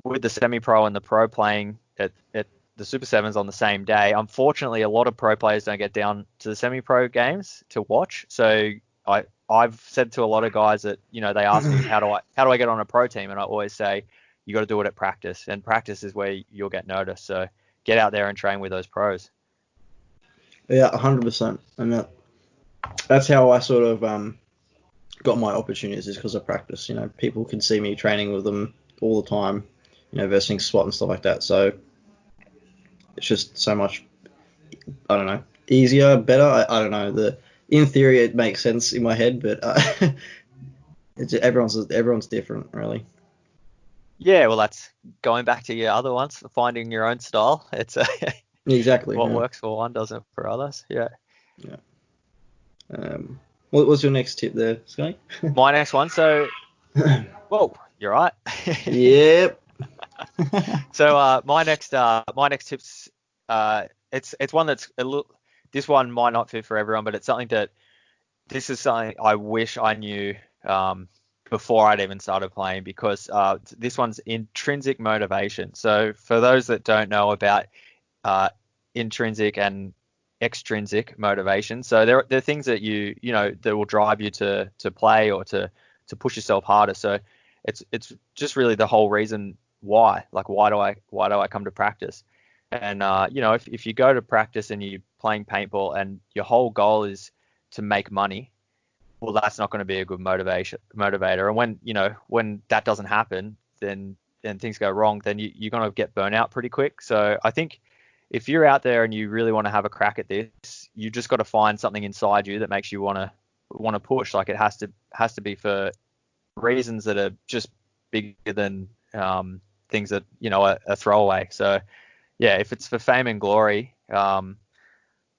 with the semi-pro and the pro playing at the Super Sevens on the same day, unfortunately, a lot of pro players don't get down to the semi-pro games to watch. So I've said to a lot of guys that they ask me how do I get on a pro team, and I always say you got to do it at practice, and practice is where you'll get noticed. So get out there and train with those pros. Yeah, 100%, and that's how I sort of got my opportunities, is because of practice. People can see me training with them all the time, versing SWAT and stuff like that. So It's just so much, I don't know, easier, better. I don't know. In theory, it makes sense in my head, but everyone's different, really. Yeah, well, that's going back to your other ones, finding your own style. It's Exactly. what Yeah. works for one doesn't for others. Yeah. Yeah. What was your next tip there, Sky? My next one. So, whoa, you're right. Yep. So my next tip's it's one that's a little. This one might not fit for everyone, but it's something that this is something I wish I knew before I'd even started playing, because this one's intrinsic motivation. So for those that don't know about uh, intrinsic and extrinsic motivation, so there are things that you know that will drive you to play or to push yourself harder. So it's just really the whole reason why. Like, why do I come to practice? And you know, if you go to practice and you're playing paintball and your whole goal is to make money, well, that's not going to be a good motivator. And when that doesn't happen, then things go wrong, then you're going to get burnt out pretty quick. So I think if you're out there and you really want to have a crack at this, you just got to find something inside you that makes you want to push. Like, it has to be for reasons that are just bigger than things that are throwaway. So yeah, if it's for fame and glory,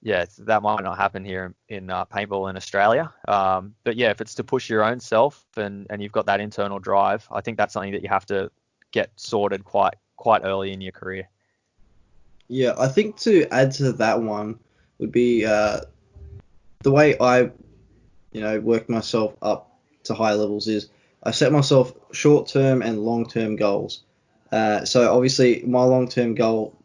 yeah, that might not happen here in paintball in Australia. But yeah, if it's to push your own self and you've got that internal drive, I think that's something that you have to get sorted quite early in your career. Yeah, I think to add to that one would be the way I, work myself up to high levels is I set myself short-term and long-term goals. So obviously my long-term goal,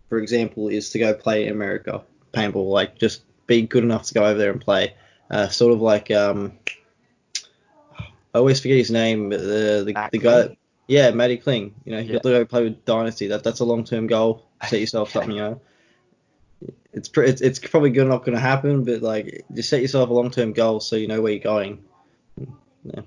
for example, is to go play in America paintball, like just be good enough to go over there and play. Sort of like I always forget his name, but the guy, yeah, Matty Kling. He got to go play with Dynasty. That's a long-term goal. Set yourself something. It's probably not going to happen, but like just set yourself a long-term goal so you know where you're going. Yeah.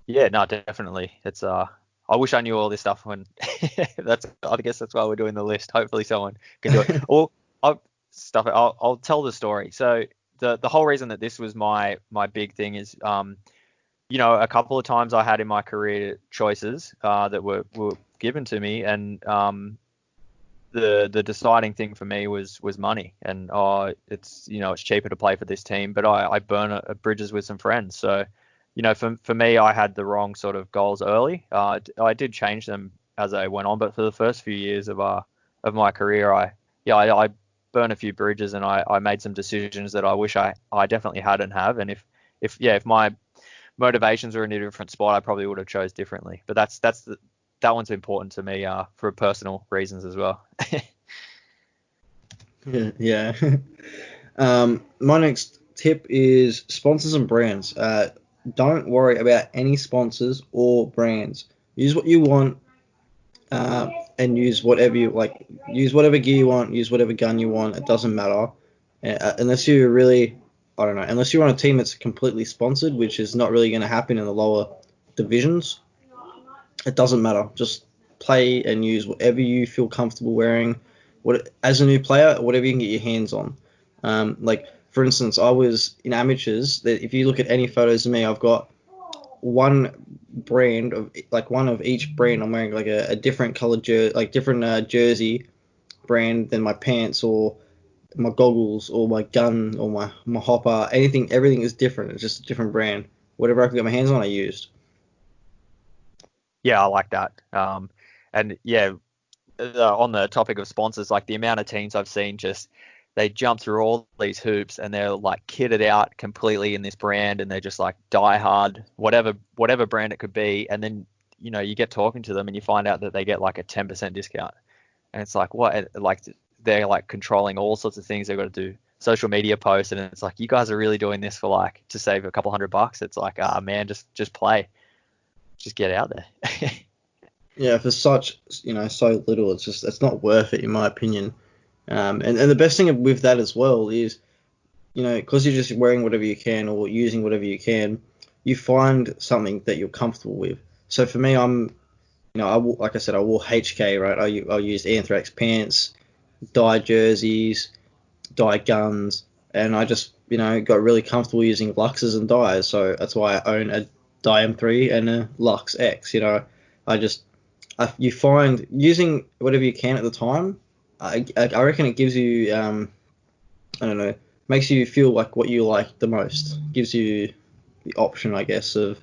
Yeah, no, definitely. It's I wish I knew all this stuff when I guess that's why we're doing the list. Hopefully someone can do it. Or I'll tell the story. So the whole reason that this was my big thing is a couple of times I had in my career choices that were given to me, and the deciding thing for me was money. And it's cheaper to play for this team, but I burn bridges with some friends. So for me, I had the wrong sort of goals early. I did change them as I went on, but for the first few years of my career, I burned a few bridges, and I made some decisions that I wish I definitely hadn't have. And if my motivations were in a different spot, I probably would have chose differently. But that one's important to me for personal reasons as well. Yeah. My next tip is sponsors and brands. Don't worry about any sponsors or brands. Use what you want, and use whatever you like. Use whatever gear you want. Use whatever gun you want. It doesn't matter, unless you really, I don't know. Unless you're on a team that's completely sponsored, which is not really going to happen in the lower divisions. It doesn't matter. Just play and use whatever you feel comfortable wearing. As a new player, whatever you can get your hands on. Like for instance, I was in amateurs. That if you look at any photos of me, I've got one brand of one of each brand. I'm wearing like a different colored different jersey brand than my pants or my goggles or my gun or my hopper. Everything is different. It's just a different brand. Whatever I could get my hands on, I used. Yeah, I like that. And yeah, on the topic of sponsors, like the amount of teams I've seen, just they jump through all these hoops and they're like kitted out completely in this brand, and they're just like die hard, whatever brand it could be. And then you get talking to them and you find out that they get like a 10% discount, and it's like, what? Like, they're like controlling all sorts of things. They've got to do social media posts, and it's like, you guys are really doing this for like to save a couple $100. It's like, man, just play, just get out there. Yeah, for such so little, it's not worth it in my opinion. And the best thing with that as well is because you're just wearing whatever you can or using whatever you can, you find something that you're comfortable with. So for me, I'm like I said, I wore HK, right? I used anthrax pants, dye jerseys, dye guns, and I just, got really comfortable using luxes and dyes. So that's why I own a dye M3 and a Lux X. I just, you find using whatever you can at the time. I reckon it gives you, I don't know, makes you feel like what you like the most. Gives you the option, I guess, of,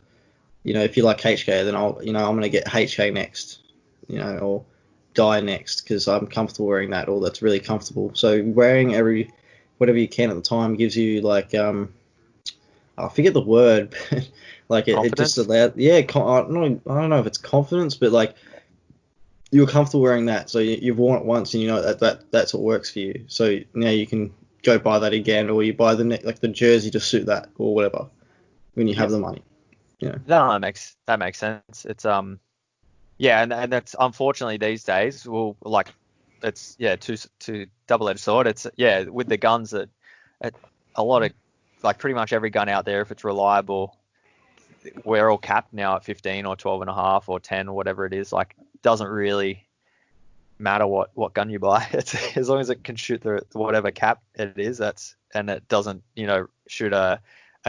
if you like HK, then I'm gonna get HK next, or dye next because I'm comfortable wearing that, or that's really comfortable. So wearing whatever you can at the time gives you like I forget the word, but like it just Confidence? allowed, yeah. I don't know if it's confidence, but like you're comfortable wearing that, so you've worn it once and you know that's what works for you. So now you can go buy that again, or you buy the jersey to suit that or whatever when you have Yep. the money. No, that makes sense. It's yeah, and that's unfortunately these days. Well, like it's two double-edged sword. It's with the guns that a lot of like pretty much every gun out there, if it's reliable, we're all capped now at 15 or 12 and a half or 10 or whatever it is. Like doesn't really matter what gun you buy. It's as long as it can shoot the whatever cap it is. And it doesn't shoot a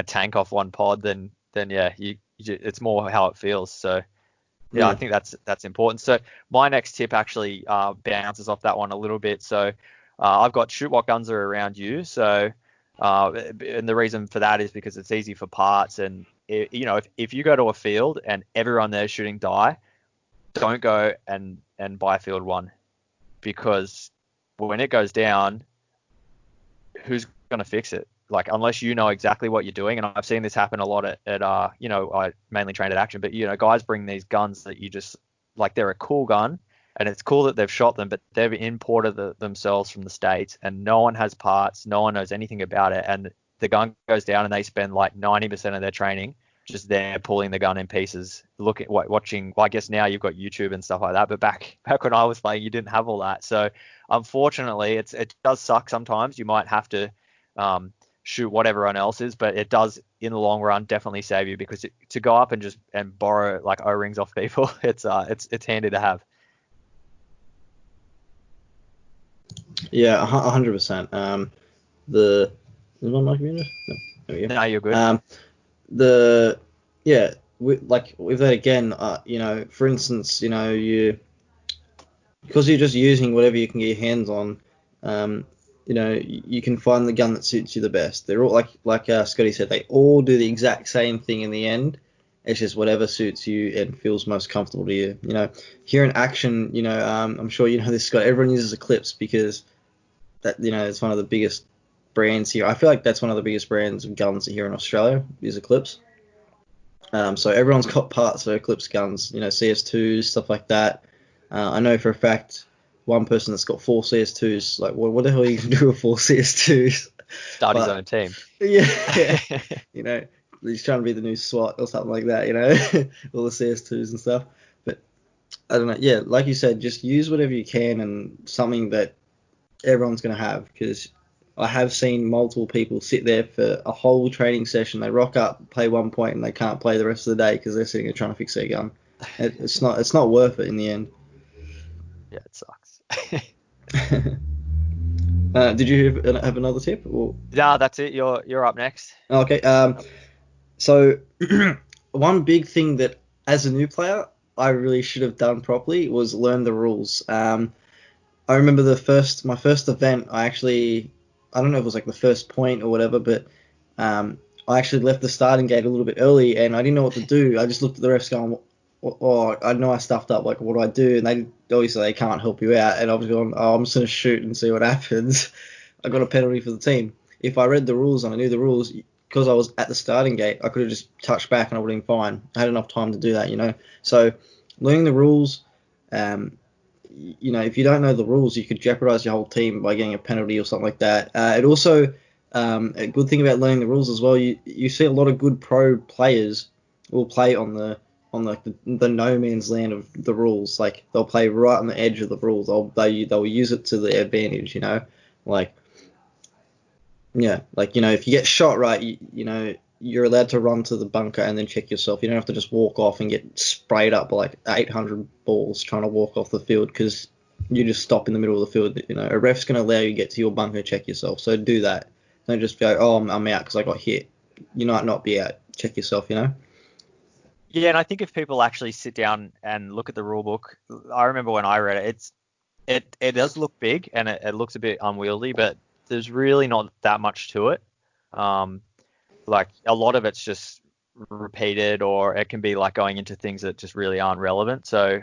tank off one pod. Then it's more how it feels. So. Yeah, I think that's important. So my next tip actually bounces off that one a little bit. So I've got shoot what guns are around you. So and the reason for that is because it's easy for parts. And if you go to a field and everyone there's shooting dye, don't go and buy field one, because when it goes down, who's going to fix it? Like, unless you know exactly what you're doing, and I've seen this happen a lot at I mainly trained at Action, but guys bring these guns that you just like, they're a cool gun, and it's cool that they've shot them, but they've imported themselves from the States, and no one has parts, no one knows anything about it, and the gun goes down, and they spend like 90% of their training just there pulling the gun in pieces, watching. Well, I guess now you've got YouTube and stuff like that, but back when I was playing, you didn't have all that. So unfortunately, it does suck sometimes. You might have to shoot what everyone else is, but it does in the long run definitely save you, because to go up and borrow like O-rings off people, it's handy to have. Yeah, 100%. Is my mic muted? No, there we go. No, you're good. With that again, for instance, because you're just using whatever you can get your hands on, you can find the gun that suits you the best. They're all like Scotty said, they all do the exact same thing in the end. It's just whatever suits you and feels most comfortable to you. Here in Action, I'm sure you know this, Scott. Everyone uses Eclipse because that it's one of the biggest brands here. I feel like that's one of the biggest brands of guns here in Australia is Eclipse. So everyone's got parts for Eclipse guns, CS2s, stuff like that. I know for a fact one person that's got 4 CS2s. Like, what the hell are you going to do with 4 CS2s? Start his own team. Yeah. He's trying to be the new SWAT or something like that, all the CS2s and stuff. But I don't know. Yeah, like you said, just use whatever you can and something that everyone's going to have, because I have seen multiple people sit there for a whole training session. They rock up, play 1 point, and they can't play the rest of the day because they're sitting there trying to fix their gun. It's not worth it in the end. Yeah, it sucks. Did you have another tip? Or? No, that's it. You're up next. Okay. So one big thing that as a new player I really should have done properly was learn the rules. I remember my first event. I don't know if it was like the first point or whatever, but I actually left the starting gate a little bit early and I didn't know what to do. I just looked at the refs going, oh, I know I stuffed up. Like, what do I do? And they obviously can't help you out. And I was going, oh, I'm just going to shoot and see what happens. I got a penalty for the team. If I read the rules and I knew the rules, because I was at the starting gate, I could have just touched back and I would have been fine. I had enough time to do that, So learning the rules, if you don't know the rules, you could jeopardize your whole team by getting a penalty or something like that. It also, a good thing about learning the rules as well, you see a lot of good pro players will play on the no man's land of the rules. Like, they'll play right on the edge of the rules. They'll use it to their advantage, if you get shot right, you're allowed to run to the bunker and then check yourself. You don't have to just walk off and get sprayed up by like 800 balls trying to walk off the field because you just stop in the middle of the field. You know, a ref's going to allow you to get to your bunker, check yourself. So do that. Don't just go, oh, I'm out because I got hit. You might not be out. Check yourself, you know? Yeah, and I think if people actually sit down and look at the rule book, I remember when I read it, it does look big and it looks a bit unwieldy, but there's really not that much to it. Like a lot of it's just repeated, or it can be like going into things that just really aren't relevant. So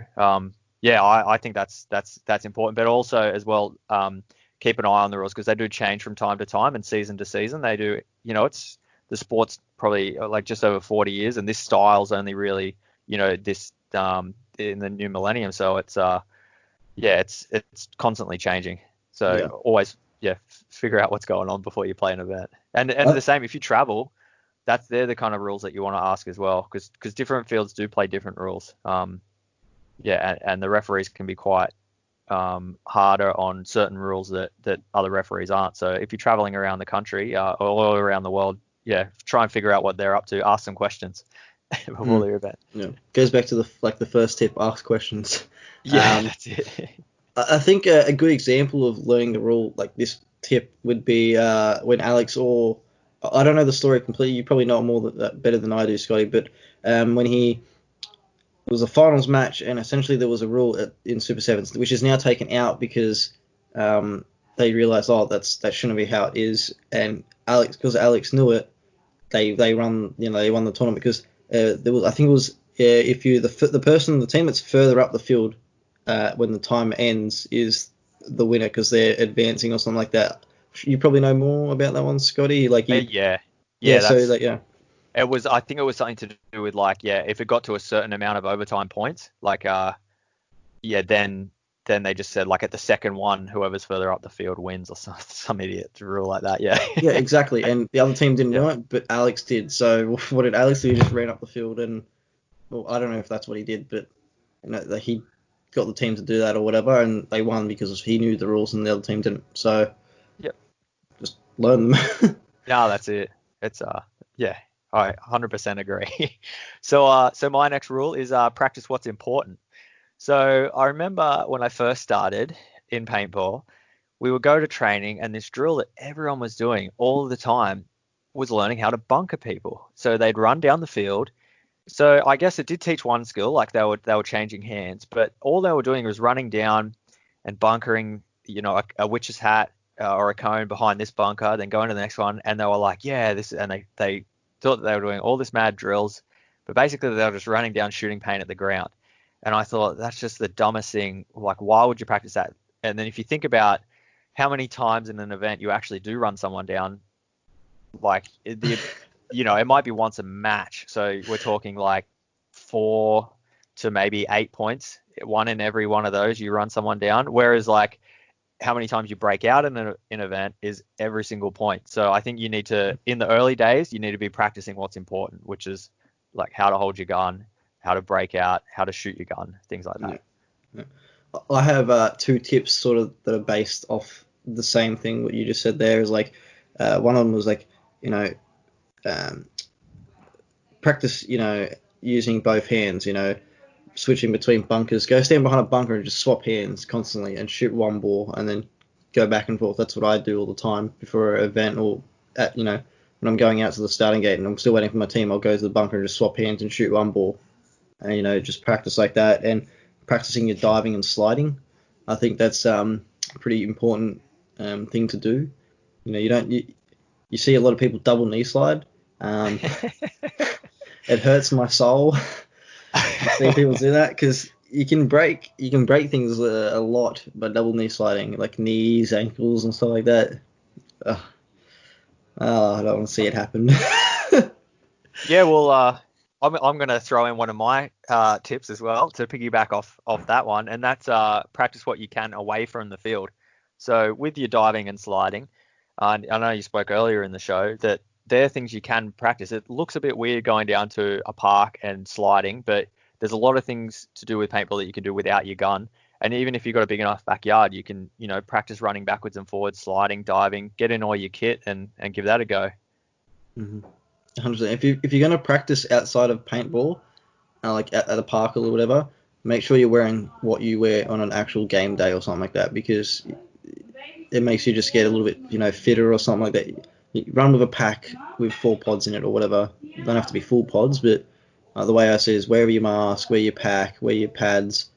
yeah, I think that's important, but also as well, keep an eye on the rules because they do change from time to time and season to season. They do, you know, it's the sport's probably like just over 40 years, and this style's only really, you know, this in the new millennium. So it's yeah, it's constantly changing. So always figure out what's going on before you play an event. And the same if you travel, they're the kind of rules that you want to ask as well, because different fields do play different rules. Yeah, and the referees can be quite harder on certain rules that other referees aren't. So if you're traveling around the country or around the world, try and figure out what they're up to. Ask some questions before their event. Yeah, goes back to the first tip: ask questions. Yeah, that's it. I think a good example of learning the rule like this tip would be when Alex, or I don't know the story completely. You probably know it more better than I do, Scotty. But when it was a finals match, and essentially there was a rule in Super Sevens, which is now taken out because they realized, that shouldn't be how it is. And because Alex knew it, they won the tournament because there was, I think it was, if you the team that's further up the field when the time ends is the winner because they're advancing or something like that. You probably know more about that one, Scotty. Like yeah. It was, I think it was something to do with like, if it got to a certain amount of overtime points, like, then they just said like at the second one, whoever's further up the field wins, or some idiot rule like that. Yeah. Yeah, exactly. And the other team didn't know it, but Alex did. So what did Alex do? He just ran up the field and, well, I don't know if that's what he did, but he got the team to do that or whatever, and they won because he knew the rules and the other team didn't. So just learn them. No, that's it. It's I 100% agree. So my next rule is practice what's important. So I remember when I first started in paintball, we would go to training, and this drill that everyone was doing all the time was learning how to bunker people. So they'd run down the field. So I guess it did teach one skill, like they were changing hands, but all they were doing was running down and bunkering, a witch's hat or a cone behind this bunker, then going to the next one, and they were like, and they thought that they were doing all this mad drills, but basically they were just running down shooting paint at the ground. And I thought, that's just the dumbest thing. Like, why would you practice that? And then if you think about how many times in an event you actually do run someone down, like it might be once a match. So we're talking like 4 to maybe 8 points. One in every one of those, you run someone down. Whereas like how many times you break out in an event is every single point. So I think you need to, in the early days, you need to be practicing what's important, which is like how to hold your gun, how to break out, how to shoot your gun, things like that. Yeah. I have 2 tips sort of that are based off the same thing what you just said there. Is like one of them was like, practice, using both hands, switching between bunkers. Go stand behind a bunker and just swap hands constantly and shoot one ball and then go back and forth. That's what I do all the time before an event, or when I'm going out to the starting gate and I'm still waiting for my team, I'll go to the bunker and just swap hands and shoot one ball. And, just practice like that, and practicing your diving and sliding. I think that's a pretty important thing to do. You see a lot of people double knee slide. It hurts my soul to see people do that because you can break things a lot by double knee sliding, like knees, ankles, and stuff like that. I don't want to see it happen. Yeah, well, I'm going to throw in one of my tips as well to piggyback off that one, and that's practice what you can away from the field. So with your diving and sliding, I know you spoke earlier in the show that there are things you can practice. It looks a bit weird going down to a park and sliding, but there's a lot of things to do with paintball that you can do without your gun. And even if you've got a big enough backyard, you can, practice running backwards and forwards, sliding, diving, get in all your kit and give that a go. Mm-hmm. 100%. If you're gonna practice outside of paintball, like at a park or whatever, make sure you're wearing what you wear on an actual game day or something like that, because it makes you just get a little bit, fitter or something like that. You run with a pack with 4 pods in it or whatever. You don't have to be full pods, but the way I see it is wear your mask, wear your pack, wear your pads,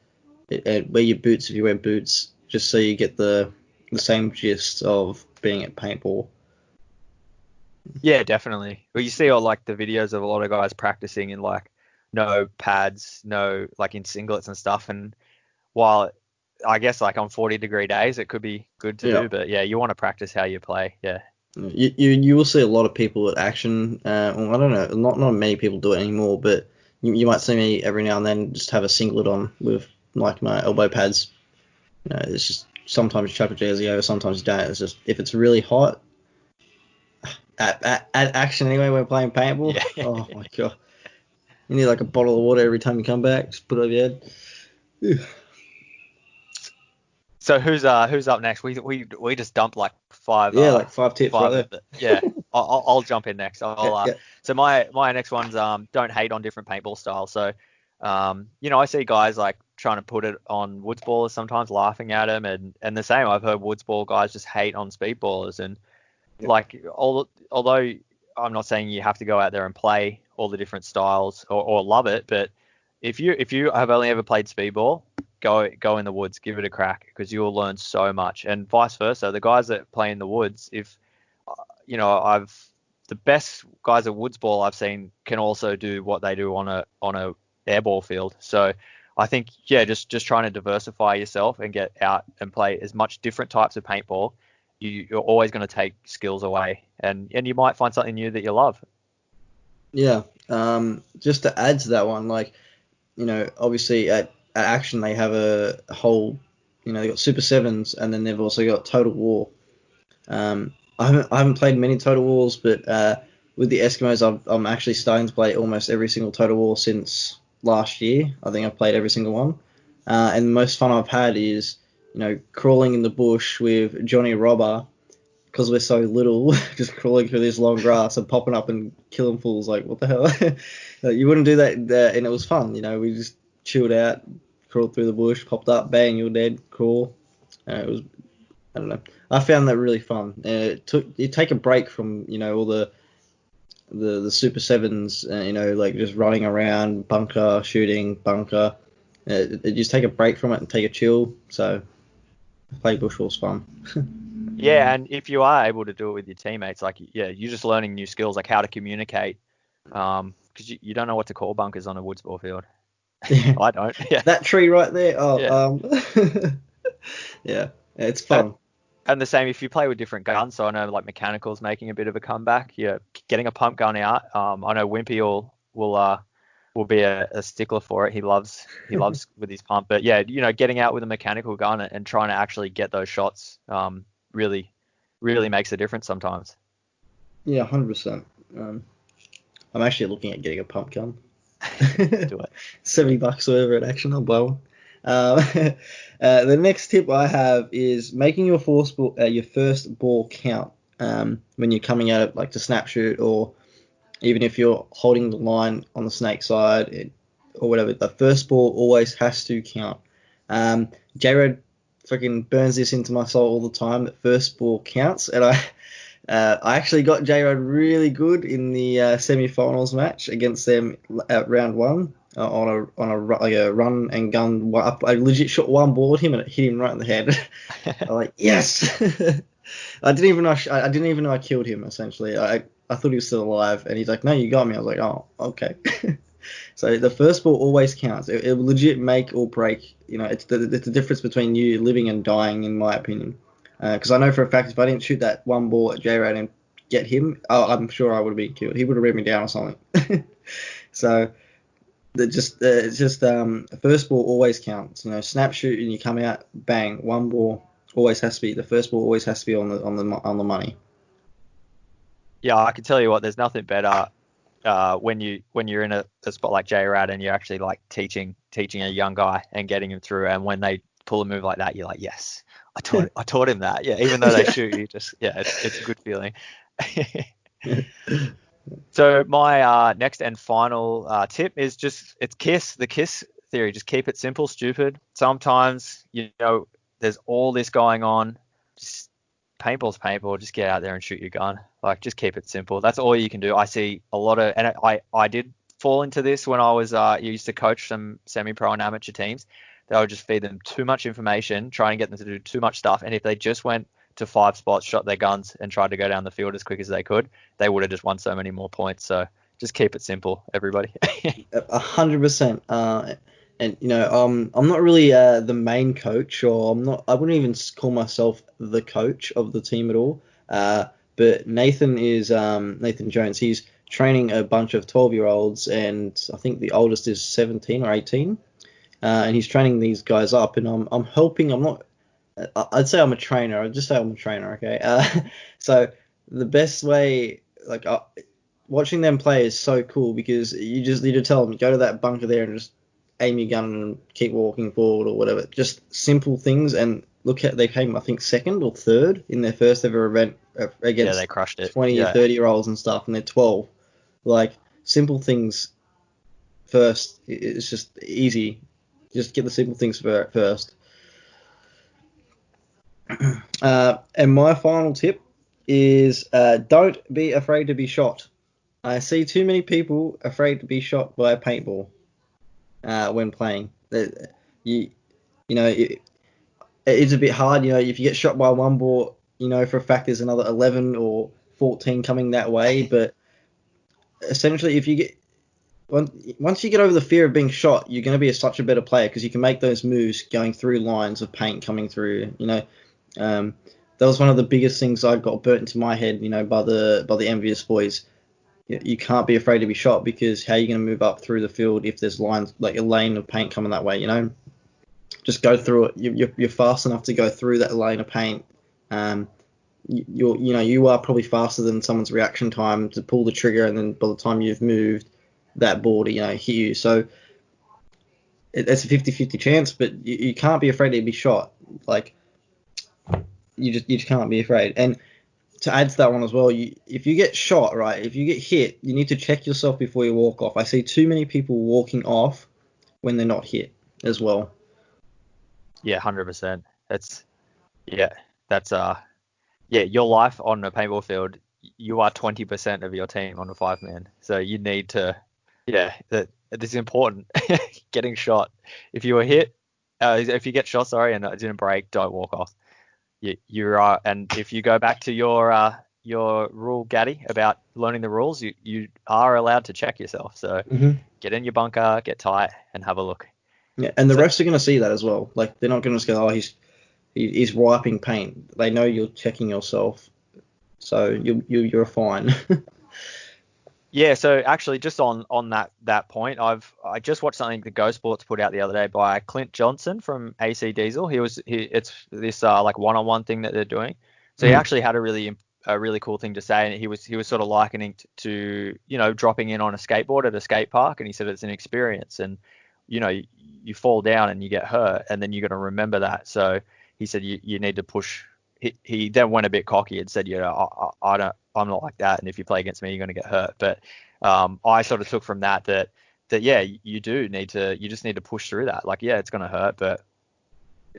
and wear your boots if you wear boots, just so you get the same gist of being at paintball. Yeah, definitely. Well, you see all like the videos of a lot of guys practicing in like no pads, no like in singlets and stuff. And while I guess like on 40-degree days, it could be good to Yeah. do, but yeah, you want to practice how you play. Yeah. You will see a lot of people at action. Well, I don't know, not many people do it anymore, but you might see me every now and then just have a singlet on with like my elbow pads. It's just sometimes chuck a jersey over, sometimes you don't. It's just if it's really hot at action anyway. We're playing paintball. Yeah. Oh my god, you need like a bottle of water every time you come back. Just put it over your head. Ew. So who's up next? We just dumped like five Yeah, like 5 tips right there. yeah. I'll jump in next. Yeah. So my next one's don't hate on different paintball styles. So I see guys like trying to put it on woods ballers sometimes, laughing at them, and the same. I've heard woods ball guys just hate on speed ballers, and like although I'm not saying you have to go out there and play all the different styles or love it, but if you have only ever played speedball, go in the woods, give it a crack, because you'll learn so much, and vice versa. The guys that play in the woods, if I've the best guys at woods ball I've seen can also do what they do on a airball field. So I think just trying to diversify yourself and get out and play as much different types of paintball. You're always going to take skills away, and you might find something new that you love. Yeah. Just to add to that one, like, obviously at Action they have a whole, they've got Super Sevens, and then they've also got Total War. I haven't played many Total Wars, but with the Eskimos, I'm actually starting to play almost every single Total War since last year. I think I've played every single one. And the most fun I've had is, crawling in the bush with Johnny Robber, because we're so little, just crawling through this long grass and popping up and killing fools. Like, what the hell? You wouldn't do that, and it was fun. We just chilled out, crawled through the bush, popped up, bang, you're dead, crawl. It was, I don't know. I found that really fun. You take a break from, all the Super Sevens, like just running around, bunker, shooting, bunker. Just take a break from it and take a chill. So, play bush was fun. Yeah, and if you are able to do it with your teammates, like you're just learning new skills, like how to communicate, because you don't know what to call bunkers on a woods ball field. Yeah. I don't. Yeah. That tree right there. Oh, yeah. Yeah, it's fun. And the same if you play with different guns. So I know like mechanical's making a bit of a comeback. Yeah, getting a pump gun out. I know Wimpy will be a stickler for it. He loves with his pump. But yeah, getting out with a mechanical gun and trying to actually get those shots really makes a difference sometimes. Yeah, 100%. I'm actually looking at getting a pump gun. Do it. $70 over at Action. I'll buy one. The next tip I have is making your first ball count when you're coming at it, like to snap shoot, or even if you're holding the line on the snake side or whatever. The first ball always has to count. J-Red freaking burns this into my soul all the time, that first ball counts, and I actually got J-Rod really good in the semi-finals match against them at round one on a run and gun. I legit shot one ball at him and it hit him right in the head. I'm like, yes. I didn't even know I killed him. Essentially, I thought he was still alive, and he's like, no, you got me. I was like, oh, okay. So the first ball always counts. It will legit make or break. It's the difference between you living and dying, in my opinion. Because I know for a fact if I didn't shoot that one ball at J-Rad and get him, I'm sure I would have been killed. He would have read me down or something. So first ball always counts. Snap shoot and you come out, bang, one ball always has to be, the first ball always has to be on the money. Yeah, I can tell you what, there's nothing better when you're in a spot like J-Rad and you're actually like teaching a young guy and getting him through, and when they pull a move like that, you're like, yes, I taught him that. Yeah, even though they shoot you, just it's a good feeling. So my next and final tip is it's the KISS theory. Just keep it simple, stupid. Sometimes, there's all this going on. Just paintball's paintball. Just get out there and shoot your gun. Like, just keep it simple. That's all you can do. I see a lot of, and I did fall into this when I was used to coach some semi-pro and amateur teams. They would just feed them too much information, try and get them to do too much stuff. And if they just went to 5 spots, shot their guns, and tried to go down the field as quick as they could, they would have just won so many more points. So just keep it simple, everybody. 100%. And I'm not really the main coach, or I wouldn't even call myself the coach of the team at all. But Nathan is Nathan Jones. He's training a bunch of 12-year-olds, and I think the oldest is 17 or 18. And he's training these guys up, and I'm helping. I'd say I'm a trainer. I'd just say I'm a trainer, okay? So the best way, watching them play is so cool, because you just need to tell them, go to that bunker there and just aim your gun and keep walking forward or whatever. Just simple things. And look at, they came, I think, 2nd or 3rd in their first ever event against they crushed it. 20 or 30-year-olds and stuff, and they're 12. Like, simple things first. It's just easy. Just get the simple things first. And my final tip is don't be afraid to be shot. I see too many people afraid to be shot by a paintball when playing. It's a bit hard. If you get shot by one ball, for a fact there's another 11 or 14 coming that way. But essentially, if you get once you get over the fear of being shot, you're going to be such a better player, because you can make those moves going through lines of paint coming through. That was one of the biggest things I got burnt into my head, by the envious boys. You can't be afraid to be shot, because how are you going to move up through the field if there's lines, like a lane of paint coming that way? Just go through it. You're fast enough to go through that lane of paint. You are probably faster than someone's reaction time to pull the trigger, and then by the time you've moved, that ball to hit you. So it's a 50-50 chance, but you can't be afraid to be shot. Like, you just can't be afraid. And to add to that one as well, if you get shot, right, if you get hit, you need to check yourself before you walk off. I see too many people walking off when they're not hit as well. Yeah, 100%. That's your life on a paintball field. You are 20% of your team on a 5-man. So you need to, this is important. Getting shot. If you were hit, if you get shot, and it didn't break, don't walk off. You are, and if you go back to your rule, Gatty, about learning the rules, you are allowed to check yourself. So Get in your bunker, get tight, and have a look. Yeah, and the refs are going to see that as well. Like, they're not going to just go, he's wiping paint. They know you're checking yourself, so you're fine. Yeah, so actually, just on that point, I just watched something the Go Sports put out the other day by Clint Johnson from AC Diesel. It's this like one-on-one thing that they're doing. So he actually had a really cool thing to say, and he was sort of likening to dropping in on a skateboard at a skate park, and he said it's an experience, and you fall down and you get hurt, and then you're going to remember that. So he said you need to push. He then went a bit cocky and said, I'm not like that, and if you play against me, you're going to get hurt. But I sort of took from that yeah, you just need to push through that. Like, yeah, it's going to hurt, but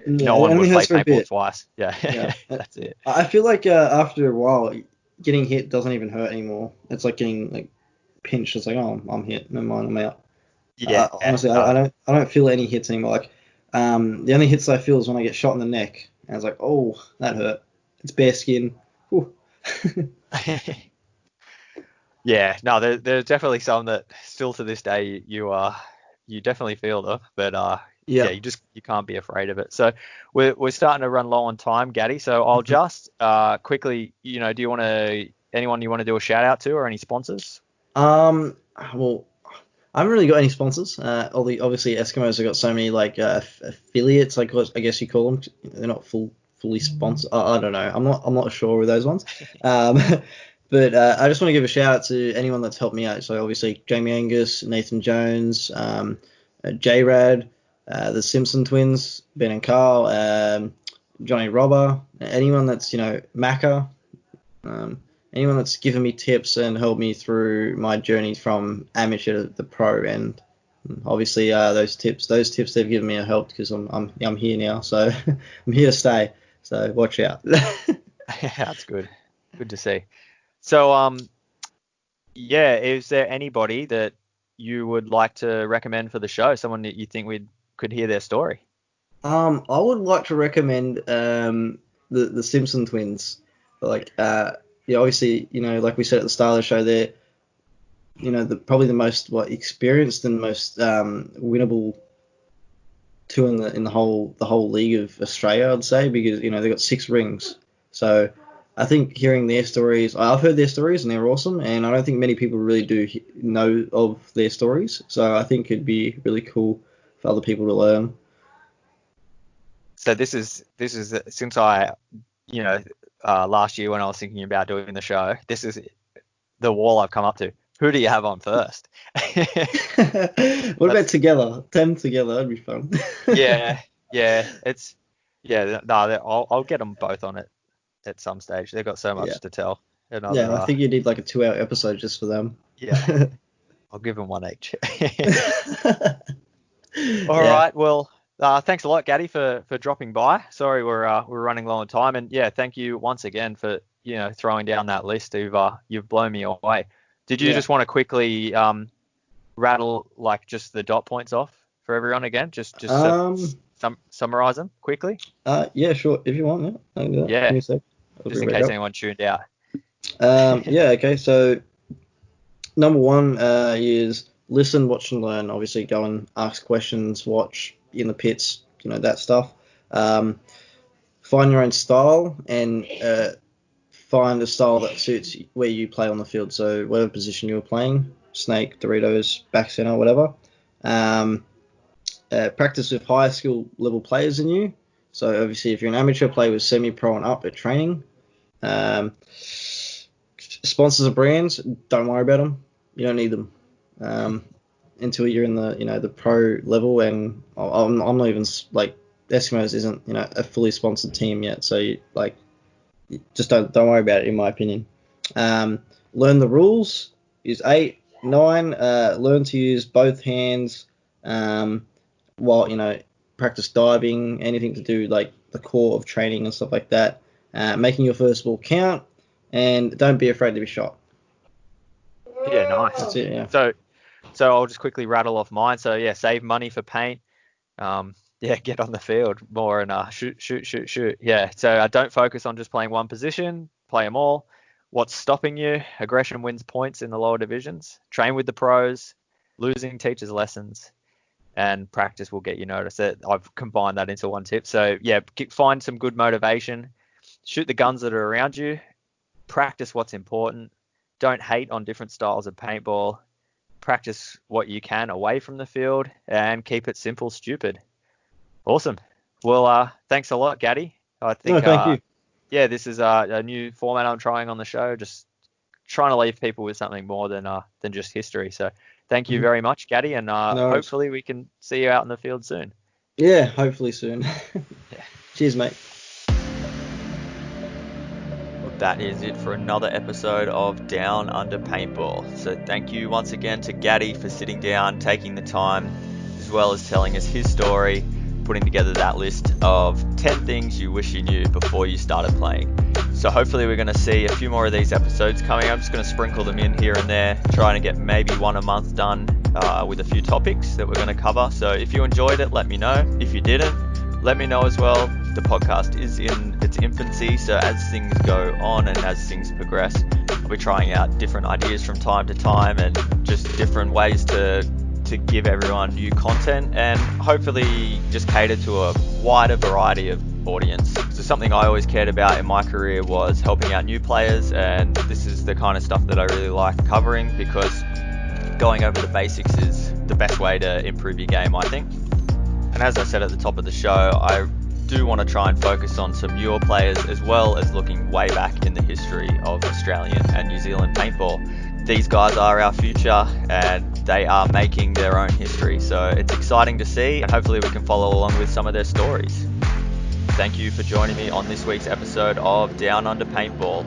no one would play paintball twice. Yeah. That's it. I feel like after a while, getting hit doesn't even hurt anymore. It's like getting pinched. It's like, oh, I'm hit. Never mind, I'm out. Yeah. Honestly, I don't feel any hits anymore. Like, the only hits I feel is when I get shot in the neck, and I was like, oh, that hurt. It's bare skin. Yeah, no, there's definitely some that still to this day you definitely feel them, but you can't be afraid of it. So we're starting to run low on time, Gatty. So I'll just quickly, do you want to do a shout out to, or any sponsors? Well, I haven't really got any sponsors. Obviously Eskimos have got so many affiliates, I guess you call them. They're not fully sponsored. I don't know. I'm not sure with those ones. But I just want to give a shout out to anyone that's helped me out. So obviously Jamie Angus, Nathan Jones, J-Rad, the Simpson twins, Ben and Carl, Johnny Robber, anyone that's Macca, anyone that's given me tips and helped me through my journey from amateur to the pro. And obviously, those tips they've given me have helped, because I'm here now, so I'm here to stay. So watch out. That's good. Good to see. So, yeah, is there anybody that you would like to recommend for the show? Someone that you think we could hear their story? I would like to recommend the Simpson twins. Like, obviously, like we said at the start of the show, they're, probably the most experienced and most winnable two in the whole league of Australia, I'd say, because they've got 6 rings. So I think hearing their stories, I've heard their stories and they're awesome, and I don't think many people really do know of their stories. So I think it'd be really cool for other people to learn. So this is since I, last year when I was thinking about doing the show, this is the wall I've come up to. Who do you have on first? What about together? 10 together, that'd be fun. Yeah. No, I'll get them both on it at some stage. They've got so much to tell. I think you need like a 2-hour episode just for them. Yeah, I'll give them one each. All right. Well, thanks a lot, Gatty, for dropping by. Sorry, we're running low on time, and thank you once again for throwing down that list. You've blown me away. Did you just want to quickly rattle like just the dot points off for everyone again? Just summarize them quickly. Yeah, sure. If you want, I can do that. Yeah. Give me a sec. Just in case anyone tuned out. Okay. So number 1 is listen, watch, and learn. Obviously, go and ask questions, watch in the pits, that stuff. Find your own style and find a style that suits where you play on the field. So whatever position you're playing, snake, Doritos, back center, whatever. Practice with higher skill level players than you. So obviously, if you're an amateur, play with semi-pro and up at training. Sponsors of brands, don't worry about them. You don't need them until you're in the pro level. And I'm not even like Eskimos isn't a fully sponsored team yet. So just don't worry about it, in my opinion. Learn the rules is 8. 9. Learn to use both hands while practice diving, anything to do like the core of training and stuff like that. Making your first ball count, and don't be afraid to be shot. Yeah, nice. That's it. Yeah. So I'll just quickly rattle off mine. So save money for paint. Get on the field more and shoot. Yeah. So don't focus on just playing one position. Play them all. What's stopping you? Aggression wins points in the lower divisions. Train with the pros. Losing teaches lessons. And practice will get you noticed. I've combined that into one tip. So find some good motivation. Shoot the guns that are around you. Practice what's important. Don't hate on different styles of paintball. Practice what you can away from the field, and keep it simple, stupid. Awesome. Well, thanks a lot, Gatty. I think thank you. Yeah, this is a new format I'm trying on the show. Just trying to leave people with something more than just history. So thank you very much, Gatty, and hopefully we can see you out in the field soon. Yeah, hopefully soon. Cheers, mate. That is it for another episode of Down Under Paintball. So thank you once again to Gatty for sitting down, taking the time, as well as telling us his story, putting together that list of 10 things you wish you knew before you started playing. So hopefully we're going to see a few more of these episodes coming. I'm just going to sprinkle them in here and there, trying to get maybe one a month done with a few topics that we're going to cover. So if you enjoyed it, let me know. If you didn't, let me know as well. The podcast is in its infancy, so as things go on and as things progress, I'll be trying out different ideas from time to time and just different ways to give everyone new content and hopefully just cater to a wider variety of audience. So something I always cared about in my career was helping out new players, and this is the kind of stuff that I really like covering, because going over the basics is the best way to improve your game, I think. And as I said at the top of the show, I do want to try and focus on some newer players, as well as looking way back in the history of Australian and New Zealand paintball. These guys are our future and they are making their own history, so it's exciting to see, and hopefully we can follow along with some of their stories. Thank you for joining me on this week's episode of Down Under Paintball.